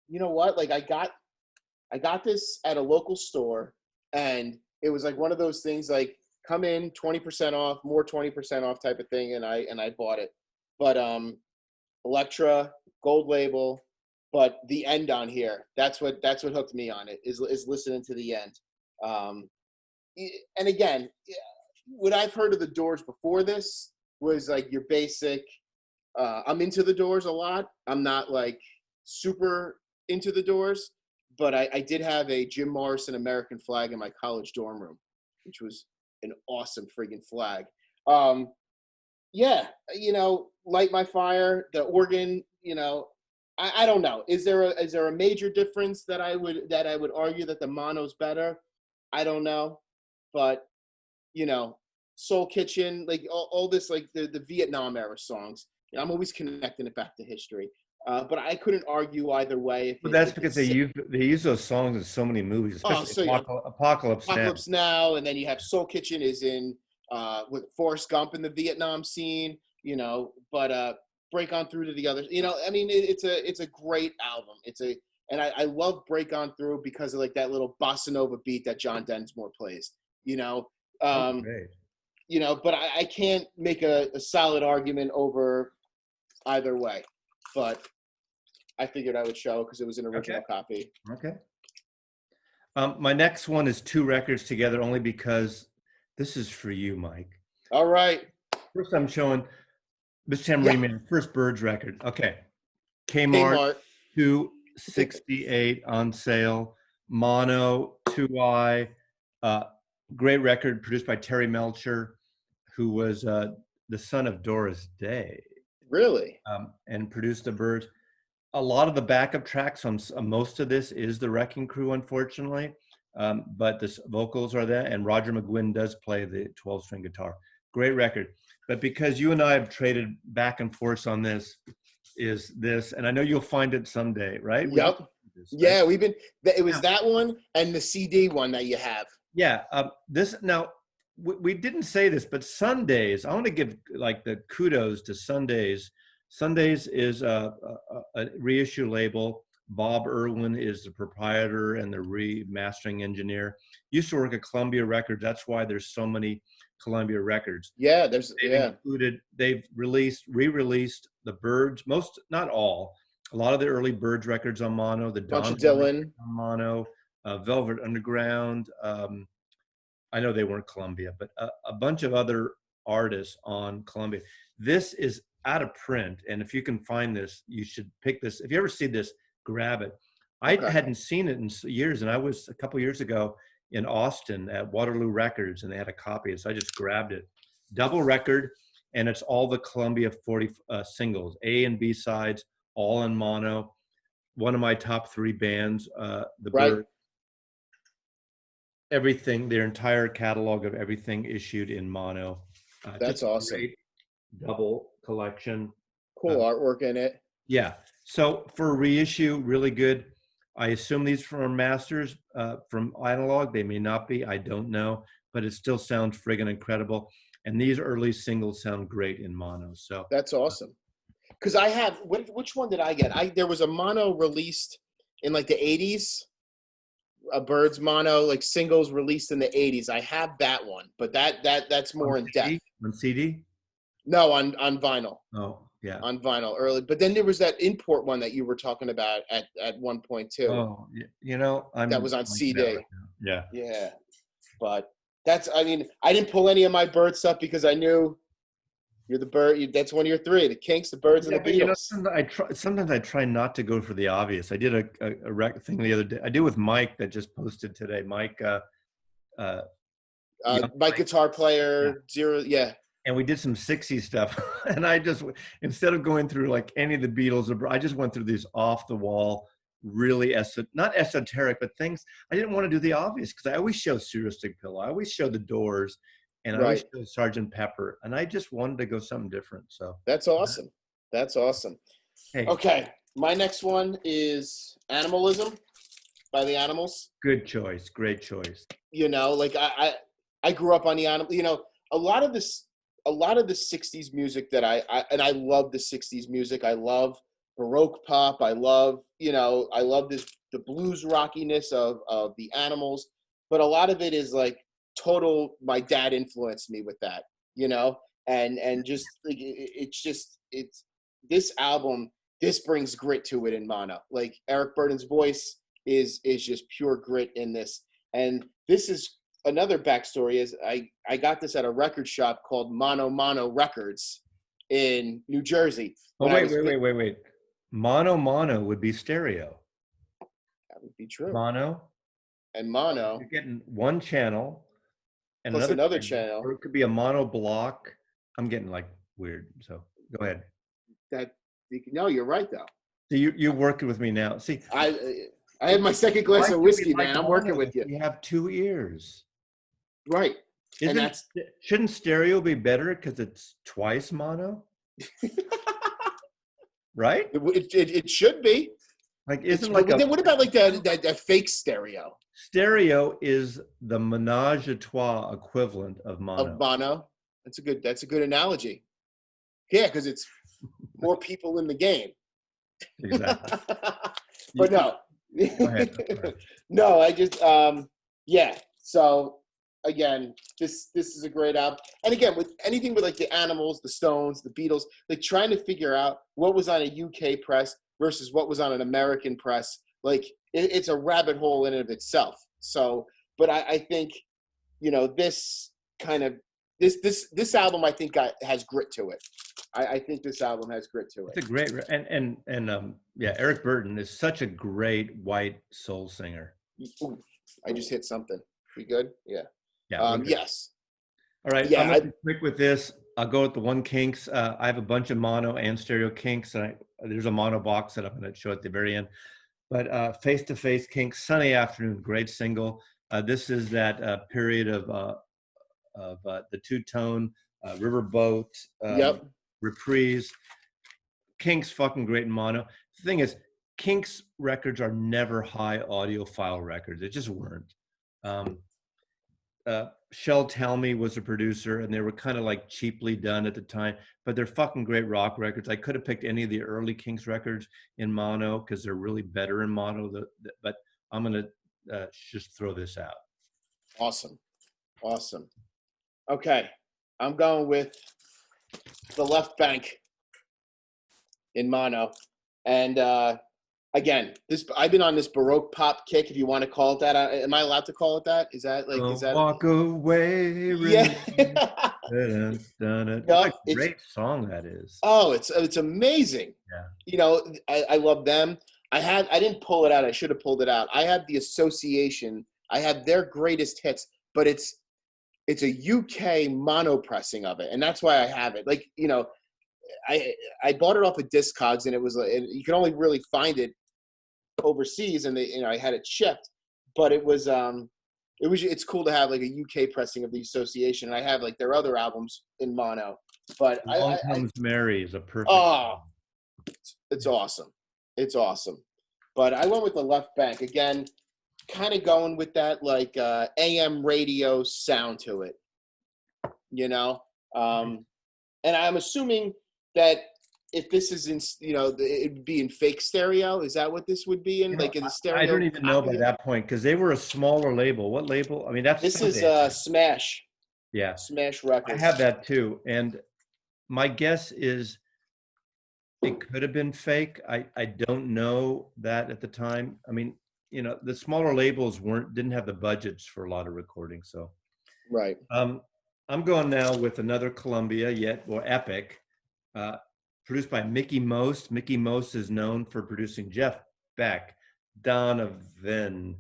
you know what? Like I got this at a local store, and it was like one of those things like come in 20% off, more 20% off type of thing, and I bought it. But Elektra, gold label, but the end on here, that's what hooked me on it, is listening to the end. And again, what I've heard of the Doors before this was like your basic I'm into the Doors a lot. I'm not like super into the Doors, but I did have a Jim Morrison American flag in my college dorm room, which was an awesome friggin' flag. Yeah, you know, Light My Fire, the organ, you know, I don't know. Is there a major difference that I would argue that the mono's better? I don't know, but you know, Soul Kitchen, like all this, like the Vietnam era songs. You know, I'm always connecting it back to history. But I couldn't argue either way. But that's because they use those songs in so many movies, especially Apocalypse Now, and then you have Soul Kitchen is in with Forrest Gump in the Vietnam scene, you know. But Break On Through to the Others, you know. I mean, it's a great album. And I love Break On Through because of like that little bossa nova beat that John Densmore plays, you know. You know, but I can't make a solid argument over either way. But I figured I would show because it was an original copy. Okay. My next one is two records together only because this is for you, Mike. All right. First, I'm showing Miss Tambourine Man, first Birds record. Okay. Kmart. 268 on sale. Mono, 2i. Great record produced by Terry Melcher, who was the son of Doris Day. Really? And produced the Birds. A lot of the backup tracks on most of this is the Wrecking Crew, unfortunately, but the vocals are there, and Roger McGuinn does play the 12-string guitar. Great record. But because you and I have traded back and forth on this, and I know you'll find it someday, right? Yep. Yeah, it was that one and the CD one that you have. Yeah. We didn't say this, but Sundays, I want to give like the kudos to Sundays. Sundays is a reissue label. Bob Irwin is the proprietor and the remastering engineer. Used to work at Columbia Records. That's why there's so many Columbia records. Yeah, They've re-released the Birds, not all. A lot of the early Birds records on mono. The bunch of Dylan on mono, Velvet Underground. I know they weren't Columbia, but a bunch of other artists on Columbia. This is out of print, and if you can find this, you should pick this. If you ever see this, grab it. I hadn't seen it in years, and I was a couple years ago in Austin at Waterloo Records, and they had a copy, so I just grabbed it. Double record, and it's all the Columbia 40 singles, A and B sides, all in mono. One of my top three bands, the Birds. Everything, their entire catalog of everything issued in mono. That's awesome. Great double collection. Cool artwork in it. Yeah. So for a reissue, really good. I assume these from masters from analog. They may not be. I don't know, but it still sounds friggin' incredible. And these early singles sound great in mono. So That's awesome. Because I have which one did I get? There was a mono released in like the 80s, a Birds mono like singles released in the 80s. I have that one, but that's more in depth. On CD? No, on vinyl. Oh, yeah. On vinyl early. But then there was that import one that you were talking about at one point too. Oh, you know, that was on CD. Right, yeah. Yeah. But that's, I mean, I didn't pull any of my Bird stuff because I knew you're the Bird. That's one of your three: the Kinks, the Birds, and the Beatles. You know, sometimes I try not to go for the obvious. I did a rec thing the other day. I did with Mike that just posted today. Mike, Mike guitar player, yeah. Zero, yeah. And we did some 60s stuff. And I just, instead of going through like any of the Beatles, I just went through these off the wall, really not esoteric, but things I didn't want to do the obvious because I always show Serial Stick Pillow. I always show the Doors, and I always show Sgt. Pepper. And I just wanted to go something different. So that's awesome. That's awesome. Hey. Okay. My next one is Animalism by the Animals. Good choice. Great choice. You know, like I grew up on the Animals. You know, a lot of the 60s music that I love the 60s music. I love Baroque pop. I love the blues rockiness of the Animals, but a lot of it is like total, my dad influenced me with that, you know, and just like, it's this album, this brings grit to it in mono. Like Eric Burdon's voice is just pure grit in this. And this is another backstory is I got this at a record shop called Mono Records in New Jersey. Oh, wait. Mono would be stereo. That would be true. Mono. And mono. You're getting one channel. And plus another channel. Or it could be a mono block. I'm getting like weird. So go ahead. No, you're right though. So you're working with me now. See, I had my second glass of whiskey, man. I'm working with you. You have two ears. Right. Shouldn't stereo be better because it's twice mono? Right? It should be. Like, what about like that fake stereo? Stereo is the menage a trois equivalent of mono. Of mono. That's a good analogy. Yeah, because it's more people in the game. Exactly. But no. Go ahead. No, I just yeah. So again, this is a great album. And again, with anything with like the Animals, the Stones, the Beatles, like trying to figure out what was on a UK press versus what was on an American press, like it's a rabbit hole in and of itself. So, but I think, you know, this kind of this album I think has grit to it. I think this album has grit to it. It's a great and yeah, Eric Burden is such a great white soul singer. Ooh, I just hit something. We good? Yeah. Yeah. Yes. All right. Yeah, I'm gonna be quick with this. I'll go with the one Kinks. I have a bunch of mono and stereo Kinks, and there's a mono box that I'm going to show at the very end. But Face to Face Kinks, Sunny Afternoon, great single. This is that period of the two-tone Riverboat Reprise. Kinks fucking great in mono. The thing is, Kinks records are never high audiophile records. They just weren't. Shel Talmy was a producer, and they were kind of like cheaply done at the time, but they're fucking great rock records. I could have picked any of the early Kinks records in mono because they're really better in mono, but I'm going to just throw this out. Awesome. Okay, I'm going with the Left Bank in mono. And again, I've been on this Baroque pop kick, if you want to call it that. Am I allowed to call it that? Is that like, is that? Walk away. Yeah. What a great song that is. Oh, it's amazing. Yeah. You know, I love them. I didn't pull it out. I should have pulled it out. I have the Association. I have their greatest hits, but it's a UK mono pressing of it, and that's why I have it. Like, you know, I bought it off of Discogs, and it was you can only really find it overseas, and I had it shipped, but it's cool to have like a UK pressing of the Association, and I have like their other albums in mono. But Long Comes Mary is a perfect. Oh, it's awesome. It's awesome. But I went with the Left Bank again, kind of going with that like AM radio sound to it, you know. And I'm assuming that if this is in, it'd be in fake stereo. Is that what this would be in, like in the stereo? I don't even know by that point because they were a smaller label. What label? I mean, that's this is Smash. Yeah, Smash Records. I have that too, and my guess is it could have been fake. I don't know that at the time. I mean, the smaller labels didn't have the budgets for a lot of recording. So, right. I'm going now with another Columbia, Epic, produced by Mickey Most. Mickey Most is known for producing Jeff Beck, Donovan,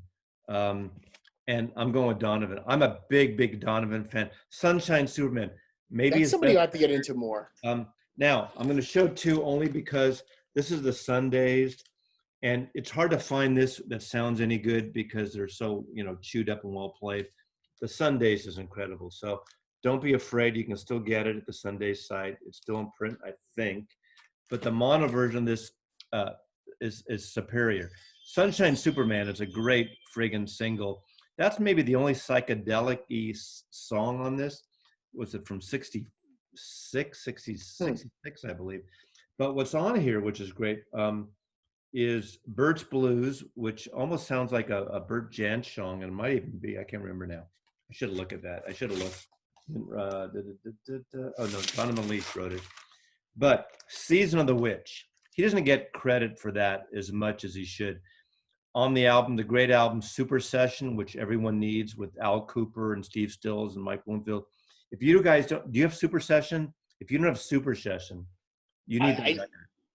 and I'm going with Donovan. I'm a big Donovan fan. Sunshine Superman. Maybe that's somebody I have to get into more. Now, I'm going to show two only because this is the Sundays, and it's hard to find this that sounds any good because they're so, chewed up and well played. The Sundays is incredible. So don't be afraid. You can still get it at the Sundays site. It's still in print, I think. But the mono version of this is superior. Sunshine Superman is a great friggin' single. That's maybe the only psychedelic-y song on this. Was it from 66, I believe. But what's on here, which is great, is Bird's Blues, which almost sounds like a Bert Jansch song, and it might even be, I can't remember now. I should have looked at that. I should have looked. Oh no, Donovan Leach wrote it. But Season of the Witch, he doesn't get credit for that as much as he should. On the album, the great album Super Session, which everyone needs, with Al Cooper and Steve Stills and Mike Bloomfield. If you guys do you have Super Session? If you don't have Super Session, you need that record.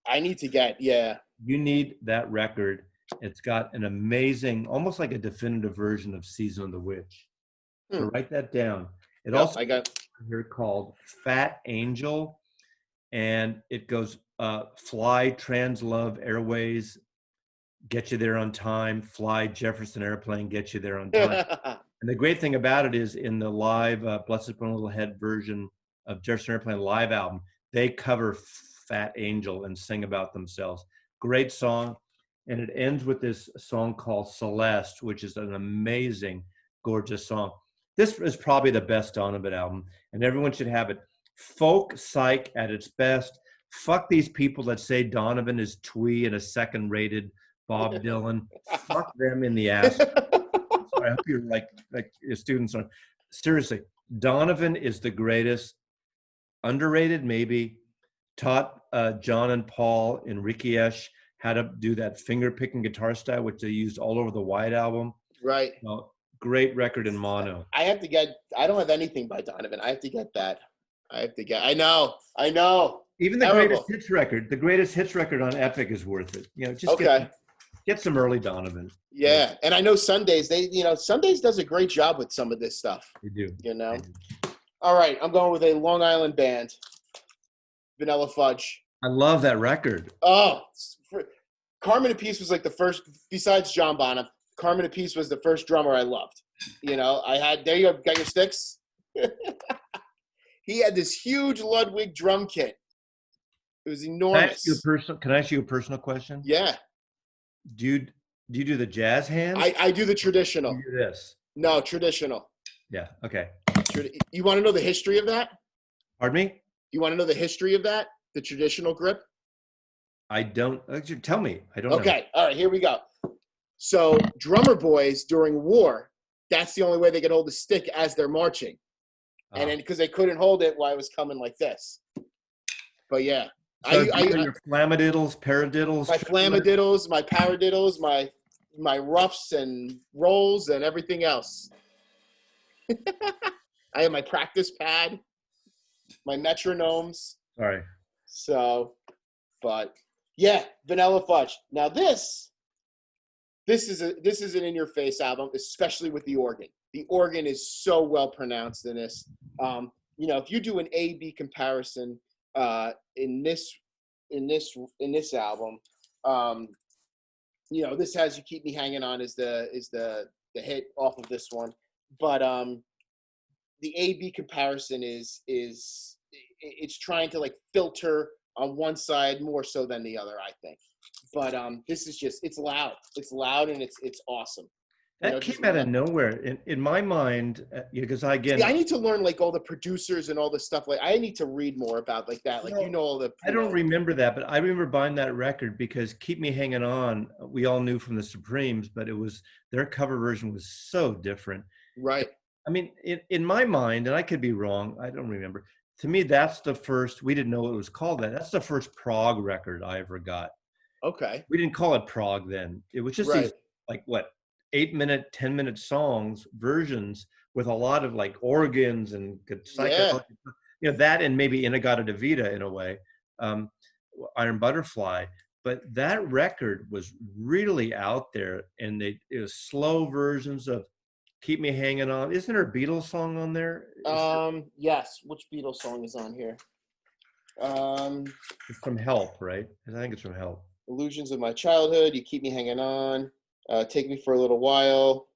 I need to get, You need that record. It's got an amazing, almost like a definitive version of Season of the Witch. So write that down. It also I got here called Fat Angel, and it goes Fly Trans Love Airways, get you there on time. Fly Jefferson Airplane, get you there on time. And the great thing about it is in the live Blessed Upon a Little Head version of Jefferson Airplane live album, they cover Fat Angel and sing about themselves. Great song. And it ends with this song called Celeste, which is an amazing, gorgeous song. This is probably the best Donovan album, and everyone should have it. Folk psych at its best. Fuck these people that say Donovan is twee and a second-rated Bob Dylan. Fuck them in the ass. I hope you're like your students are. Seriously, Donovan is the greatest. Underrated, maybe. Taught John and Paul in Rikiesh how to do that finger-picking guitar style, which they used all over the White Album. Right. Great record in mono. I don't have anything by Donovan. I have to get that. I know. Even the greatest hits record on Epic is worth it. Just get some early Donovan. Yeah. And I know Sundays, Sundays does a great job with some of this stuff. They do. All right. I'm going with a Long Island band, Vanilla Fudge. I love that record. Oh, Carmen Apiece was like the first, besides John Bonham, Carmen Apiece was the first drummer I loved. There you go, got your sticks? He had this huge Ludwig drum kit. It was enormous. Can I ask you a personal question? Yeah. Do you do the jazz hand? I do the traditional. You do this? No, traditional. Yeah, okay. You want to know the history of that? Pardon me? You want to know the history of that? The traditional grip? I don't. Tell me. I don't know. Okay, all right, here we go. So drummer boys during war, that's the only way they could hold the stick as they're marching. And then because they couldn't hold it while it was coming like this. But yeah. So your flamadiddles, paradiddles? My flamadiddles, my paradiddles, my roughs and rolls and everything else. I have my practice pad, my metronomes. Sorry. So, but yeah, Vanilla Fudge. Now this is an in-your-face album, especially with the organ. The organ is so well pronounced in this. If you do an A/B comparison in this album, this has You Keep Me Hanging On is the hit off of this one, but the A/B comparison is it's trying to like filter on one side more so than the other, I think. But this is just, it's loud. It's loud and it's awesome. That came out of nowhere in my mind, because See, I need to learn like all the producers and all the stuff. Like I need to read more about like that. Like all the. I don't remember that, but I remember buying that record because "Keep Me Hanging On" we all knew from the Supremes, but it was their cover version was so different. Right. I mean, in my mind, and I could be wrong, I don't remember. To me, that's the first. We didn't know it was called that. That's the first prog record I ever got. Okay. We didn't call it prog then. It was just these like what 8-minute, 10-minute songs versions with a lot of like organs and psychedelic, that and maybe In-A-Gadda-Da-Vida in a way, Iron Butterfly. But that record was really out there, and it was slow versions of "Keep Me Hanging On." Isn't there a Beatles song on there? Yes. Which Beatles song is on here? It's from Help, right? I think it's from Help. Illusions of My Childhood, You Keep Me Hanging On, Take Me for a Little While,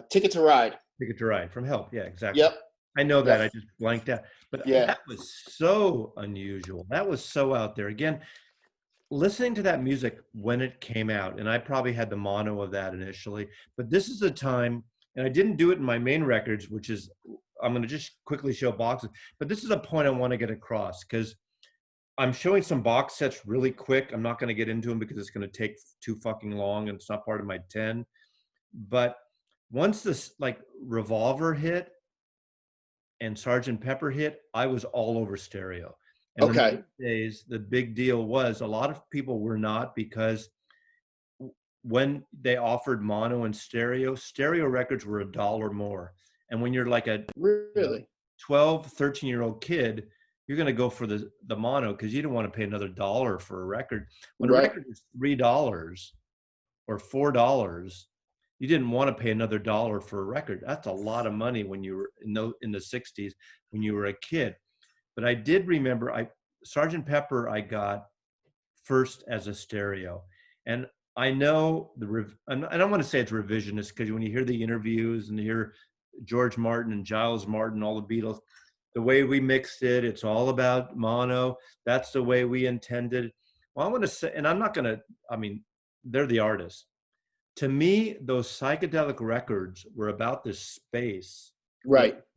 Ticket to Ride. Ticket to Ride from Help, yeah, exactly. Yep. I know that, I just blanked out. But that was so unusual. That was so out there. Again, listening to that music when it came out, and I probably had the mono of that initially, but this is the time, and I didn't do it in my main records, which is, I'm going to just quickly show boxes, but this is a point I want to get across, because I'm showing some box sets really quick. I'm not going to get into them because it's going to take too fucking long and it's not part of my 10. But once this like Revolver hit and Sgt. Pepper hit, I was all over stereo. And in those days, the big deal was a lot of people were not, because when they offered mono and stereo records were $1 more. And when you're like a 12, 13-year-old kid, you're going to go for the mono because you don't want to pay another $1 for a record. When a record was $3 or $4, you didn't want to pay another $1 for a record. That's a lot of money when you were in the 60s when you were a kid. But I did remember Sgt. Pepper I got first as a stereo. And I know I don't want to say it's revisionist, because when you hear the interviews and you hear George Martin and Giles Martin, all the Beatles, the way we mixed it, it's all about mono. That's the way we intended. Well, I want to say, and I'm not going to, I mean, they're the artists. To me, those psychedelic records were about this space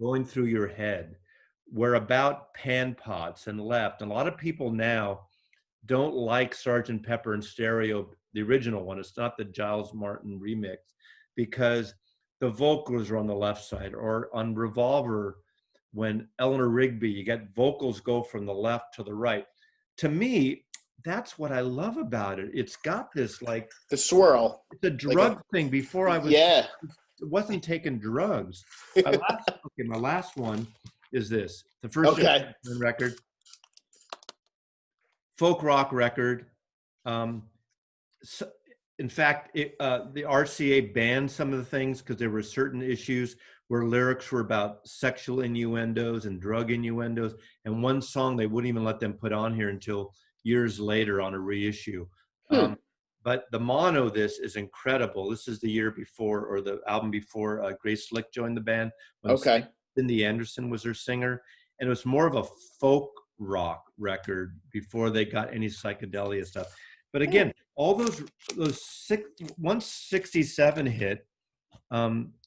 going through your head. Were about pan pots and left. And a lot of people now don't like Sgt. Pepper in stereo, the original one. It's not the Giles Martin remix, because the vocals are on the left side. Or on Revolver, when Eleanor Rigby, you get vocals go from the left to the right. To me, that's what I love about it. It's got this like the swirl. It's a drug thing. Before I was wasn't taking drugs. My last one is this. The first record, folk rock record. So, in fact, the RCA banned some of the things because there were certain issues where lyrics were about sexual innuendos and drug innuendos. And one song they wouldn't even let them put on here until years later on a reissue. But the mono, this is incredible. This is the year before, or the album before Grace Slick joined the band. When Cindy Anderson was her singer. And it was more of a folk rock record before they got any psychedelia stuff. But again, all those 167 hit.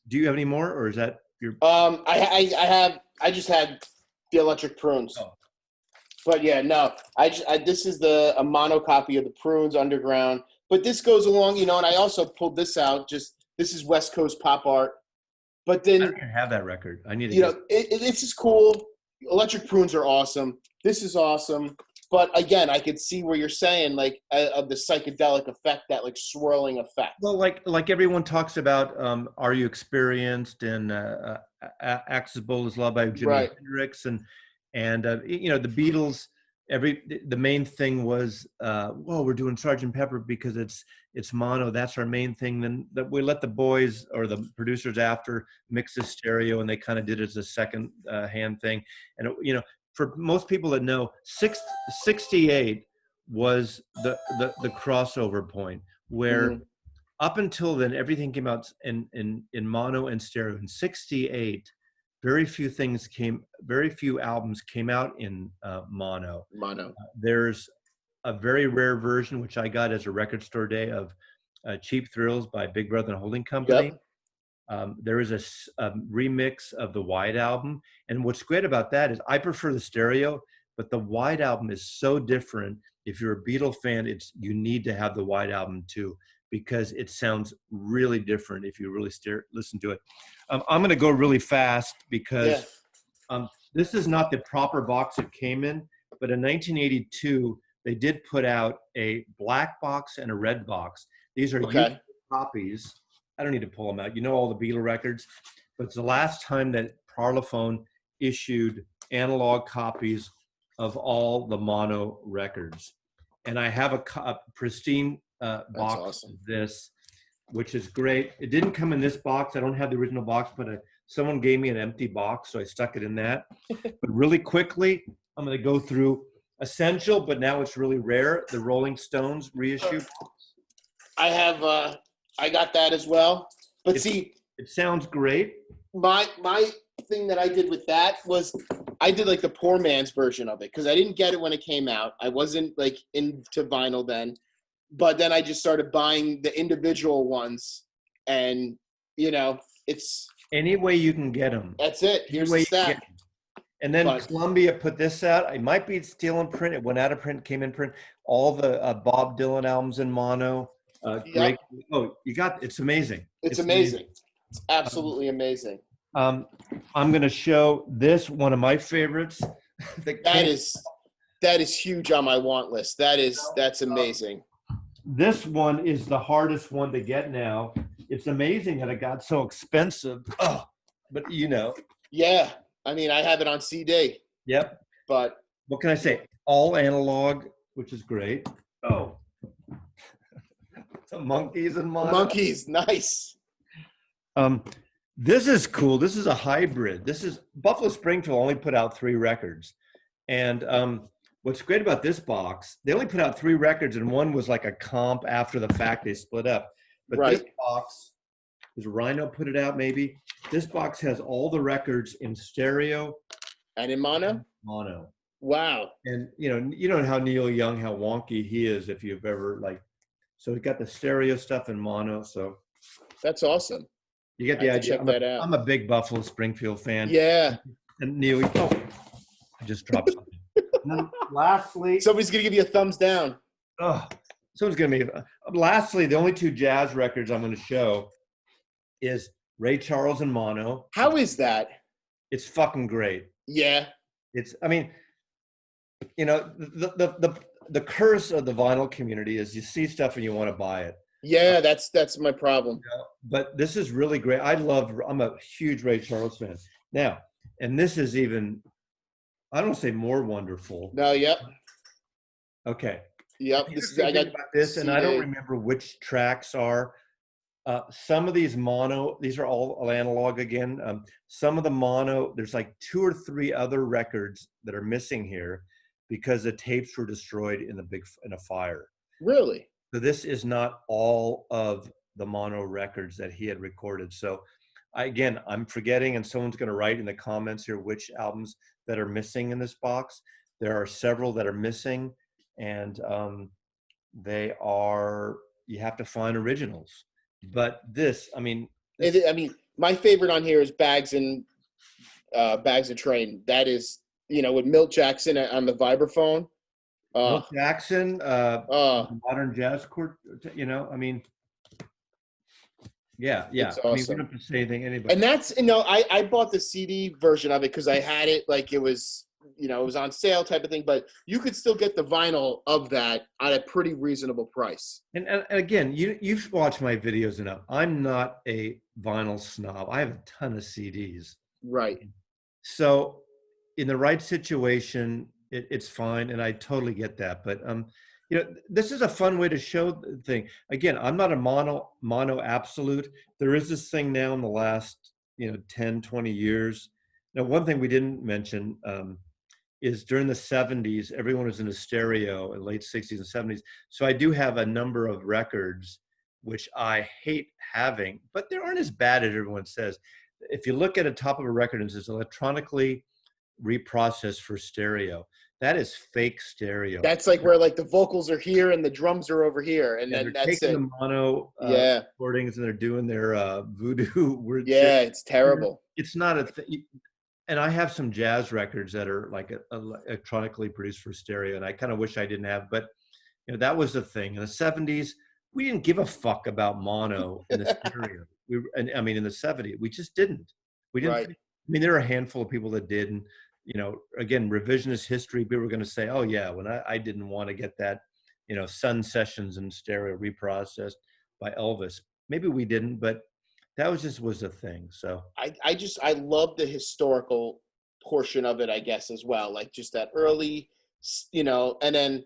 Do you have any more, or is that your? I just had the Electric Prunes. Oh. But yeah, no, this is a mono copy of the Prunes Underground. But this goes along, and I also pulled this out. This is West Coast pop art. But then I don't even have that record. I need to. This is cool. Electric Prunes are awesome. This is awesome. But again, I could see where you're saying, like, of the psychedelic effect, that like swirling effect. Well, like everyone talks about, "Are You Experienced?" and "Axis Bold as Love" by Jimi Hendrix, and the Beatles. The main thing was, well, we're doing Sgt. Pepper because it's mono. That's our main thing. Then that we let the boys or the producers after mix the stereo, and they kind of did it as a second hand thing. And for most people that know, 68 was the crossover point where up until then everything came out in mono and stereo. In 68, very few albums came out in mono. Mono. There's a very rare version, which I got as a record store day, of Cheap Thrills by Big Brother and Holding Company. Yep. There is a remix of the White Album. And what's great about that is I prefer the stereo, but the White Album is so different. If you're a Beatle fan, you need to have the White Album too, because it sounds really different if you really listen to it. I'm going to go really fast because this is not the proper box it came in, but in 1982, they did put out a black box and a red box. These are used copies. I don't need to pull them out. You know all the Beatle records, but it's the last time that Parlophone issued analog copies of all the mono records. And I have a pristine box of this, which is great. It didn't come in this box. I don't have the original box, but someone gave me an empty box, so I stuck it in that. But really quickly, I'm going to go through essential, but now it's really rare, the Rolling Stones reissue. I have, I got that as well. But it sounds great. My thing that I did with that was I did like the poor man's version of it because I didn't get it when it came out. I wasn't like into vinyl then, but then I just started buying the individual ones, and you know, it's any way you can get them. That's it. Here's the stack. And then Columbia put this out. It might be still in print. It went out of print, came in print. All the Bob Dylan albums in mono. Great. Oh, it's amazing. It's amazing. It's absolutely amazing. I'm going to show this, one of my favorites. That is huge on my want list. That's amazing. This one is the hardest one to get now. It's amazing that it got so expensive. Oh, but you know. Yeah. I mean, I have it on CD. Yep. But what can I say? All analog, which is great. Oh. Some monkeys and mono. Monkeys, nice. This is cool. This is a hybrid. This is Buffalo Springfield only put out 3 records. And what's great about this box, they only put out 3 records, and one was like a comp after the fact. They split up. But this box, is Rhino put it out maybe? This box has all the records in stereo. And in mono? Mono. Wow. And you know how Neil Young, how wonky he is if you've ever so we got the stereo stuff in mono. So that's awesome. You get the idea. Check that out. I'm a big Buffalo Springfield fan. Yeah. And Neil, I just dropped something. And then lastly, somebody's gonna give you a thumbs down. Oh, someone's gonna be. Lastly, the only 2 jazz records I'm going to show is Ray Charles and mono. How is that? It's fucking great. Yeah. I mean, the curse of the vinyl community is you see stuff and you want to buy it. Yeah, that's my problem. But this is really great. I'm a huge Ray Charles fan. Now, and this is even, I don't say more wonderful. No, yep. Okay. Yep. I got this, and I don't remember which tracks are. Some of these mono, these are all analog again. Some of the mono, there's like 2 or 3 other records that are missing here because the tapes were destroyed in a fire. Really? So this is not all of the mono records that he had recorded. So I'm forgetting, and someone's going to write in the comments here which albums that are missing in this box. There are several that are missing, and you have to find originals. But my favorite on here is Bags and Train. That is, with Milt Jackson on the vibraphone. Milt Jackson, modern jazz chord. Yeah. It's awesome. I mean, we don't have to say anything. Anybody. And that's I bought the CD version of it because I had it like it was it was on sale type of thing. But you could still get the vinyl of that at a pretty reasonable price. And again, you've watched my videos enough. I'm not a vinyl snob. I have a ton of CDs. Right. So, in the right situation, it's fine, and I totally get that. But this is a fun way to show the thing. Again, I'm not a mono absolute. There is this thing now in the last 10, 20 years. Now, one thing we didn't mention is during the 70s, everyone was in a stereo in late 60s and 70s. So I do have a number of records which I hate having, but they aren't as bad as everyone says. if you look at the top of a record and it says electronically reprocessed for stereo, that is fake stereo. That's like where like the vocals are here and the drums are over here, and Yeah, then they're that's taking it. the mono Yeah, recordings and they're doing their voodoo word shit. yeah, it's terrible. It's not a thing. And I have some jazz records that are like electronically produced for stereo, and I kind of wish I didn't have, but you know, that was the thing. In the 70s, we didn't give a fuck about mono in the stereo. And I mean, in the 70s, we just didn't. We didn't Right. think, I mean, there are a handful of people that did. And, you know, again, revisionist history, people were going to say, oh, yeah, when I didn't want to get that, you know, Sun Sessions in stereo reprocessed by Elvis. Maybe we didn't, but that was a thing. So I love the historical portion of it, I guess, as well. Like just that early, you know, and then,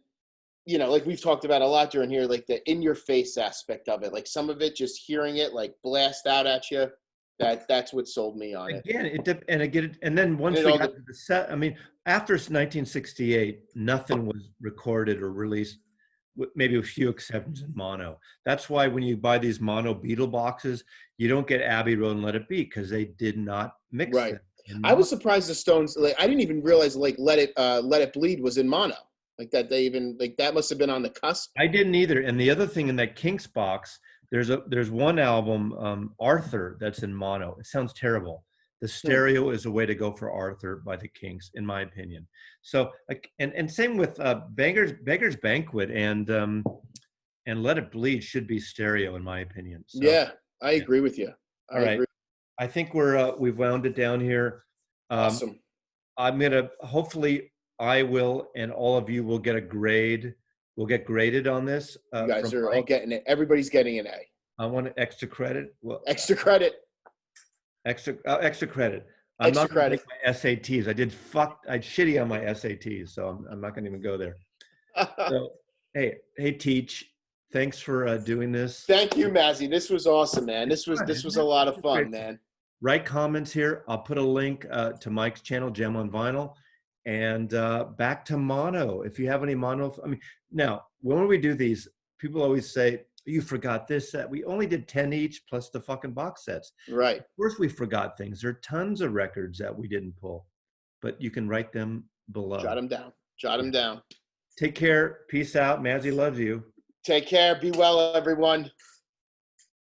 you know, like we've talked about a lot during here, like the in your face aspect of it. Like some of it, just hearing it like blast out at you, that's what sold me on it. again, and then once And we all got the, to the set, I mean, after 1968, nothing was recorded or released, with maybe a few exceptions in mono. That's why when you buy these mono Beetle boxes, you don't get Abbey Road and Let It Be because they did not mix right. them in I mono. was surprised the Stones, like I didn't even realize like Let It Bleed was in mono. Like that they even like that must have been on the cusp. I didn't either. And the other thing in that Kinks box, there's one album, Arthur, that's in mono. It sounds terrible. The stereo is a way to go for Arthur by the Kinks, in my opinion. So, and same with Beggar's Banquet and Let It Bleed should be stereo, in my opinion. So, Yeah, I yeah. agree with you. I All right. agree. I think we've wound it down here. Awesome. I'm gonna hopefully I will and all of you will get a grade. We'll get graded on this You guys from are all Mike. getting it. Everybody's getting an A. I want extra credit. Well, Extra credit. extra credit. I'm Extra not going to credit. take my SATs. I shitty on my SATs, so I'm not going to even go there. So, hey, Teach, thanks for doing this. Thank you, Mazzy. This was awesome, man. This was a lot of fun, man. Write comments here. I'll put a link to Mike's channel, Gem on Vinyl, and back to mono. If you have any mono, I mean, now when we do these, people always say you forgot this, that. We only did 10 each plus the fucking box sets. Right. Of course, we forgot things. There are tons of records that we didn't pull, but you can write them below. Jot them down. Jot them down. Take care. Peace out. Mazzy loves you. Take care. Be well, everyone.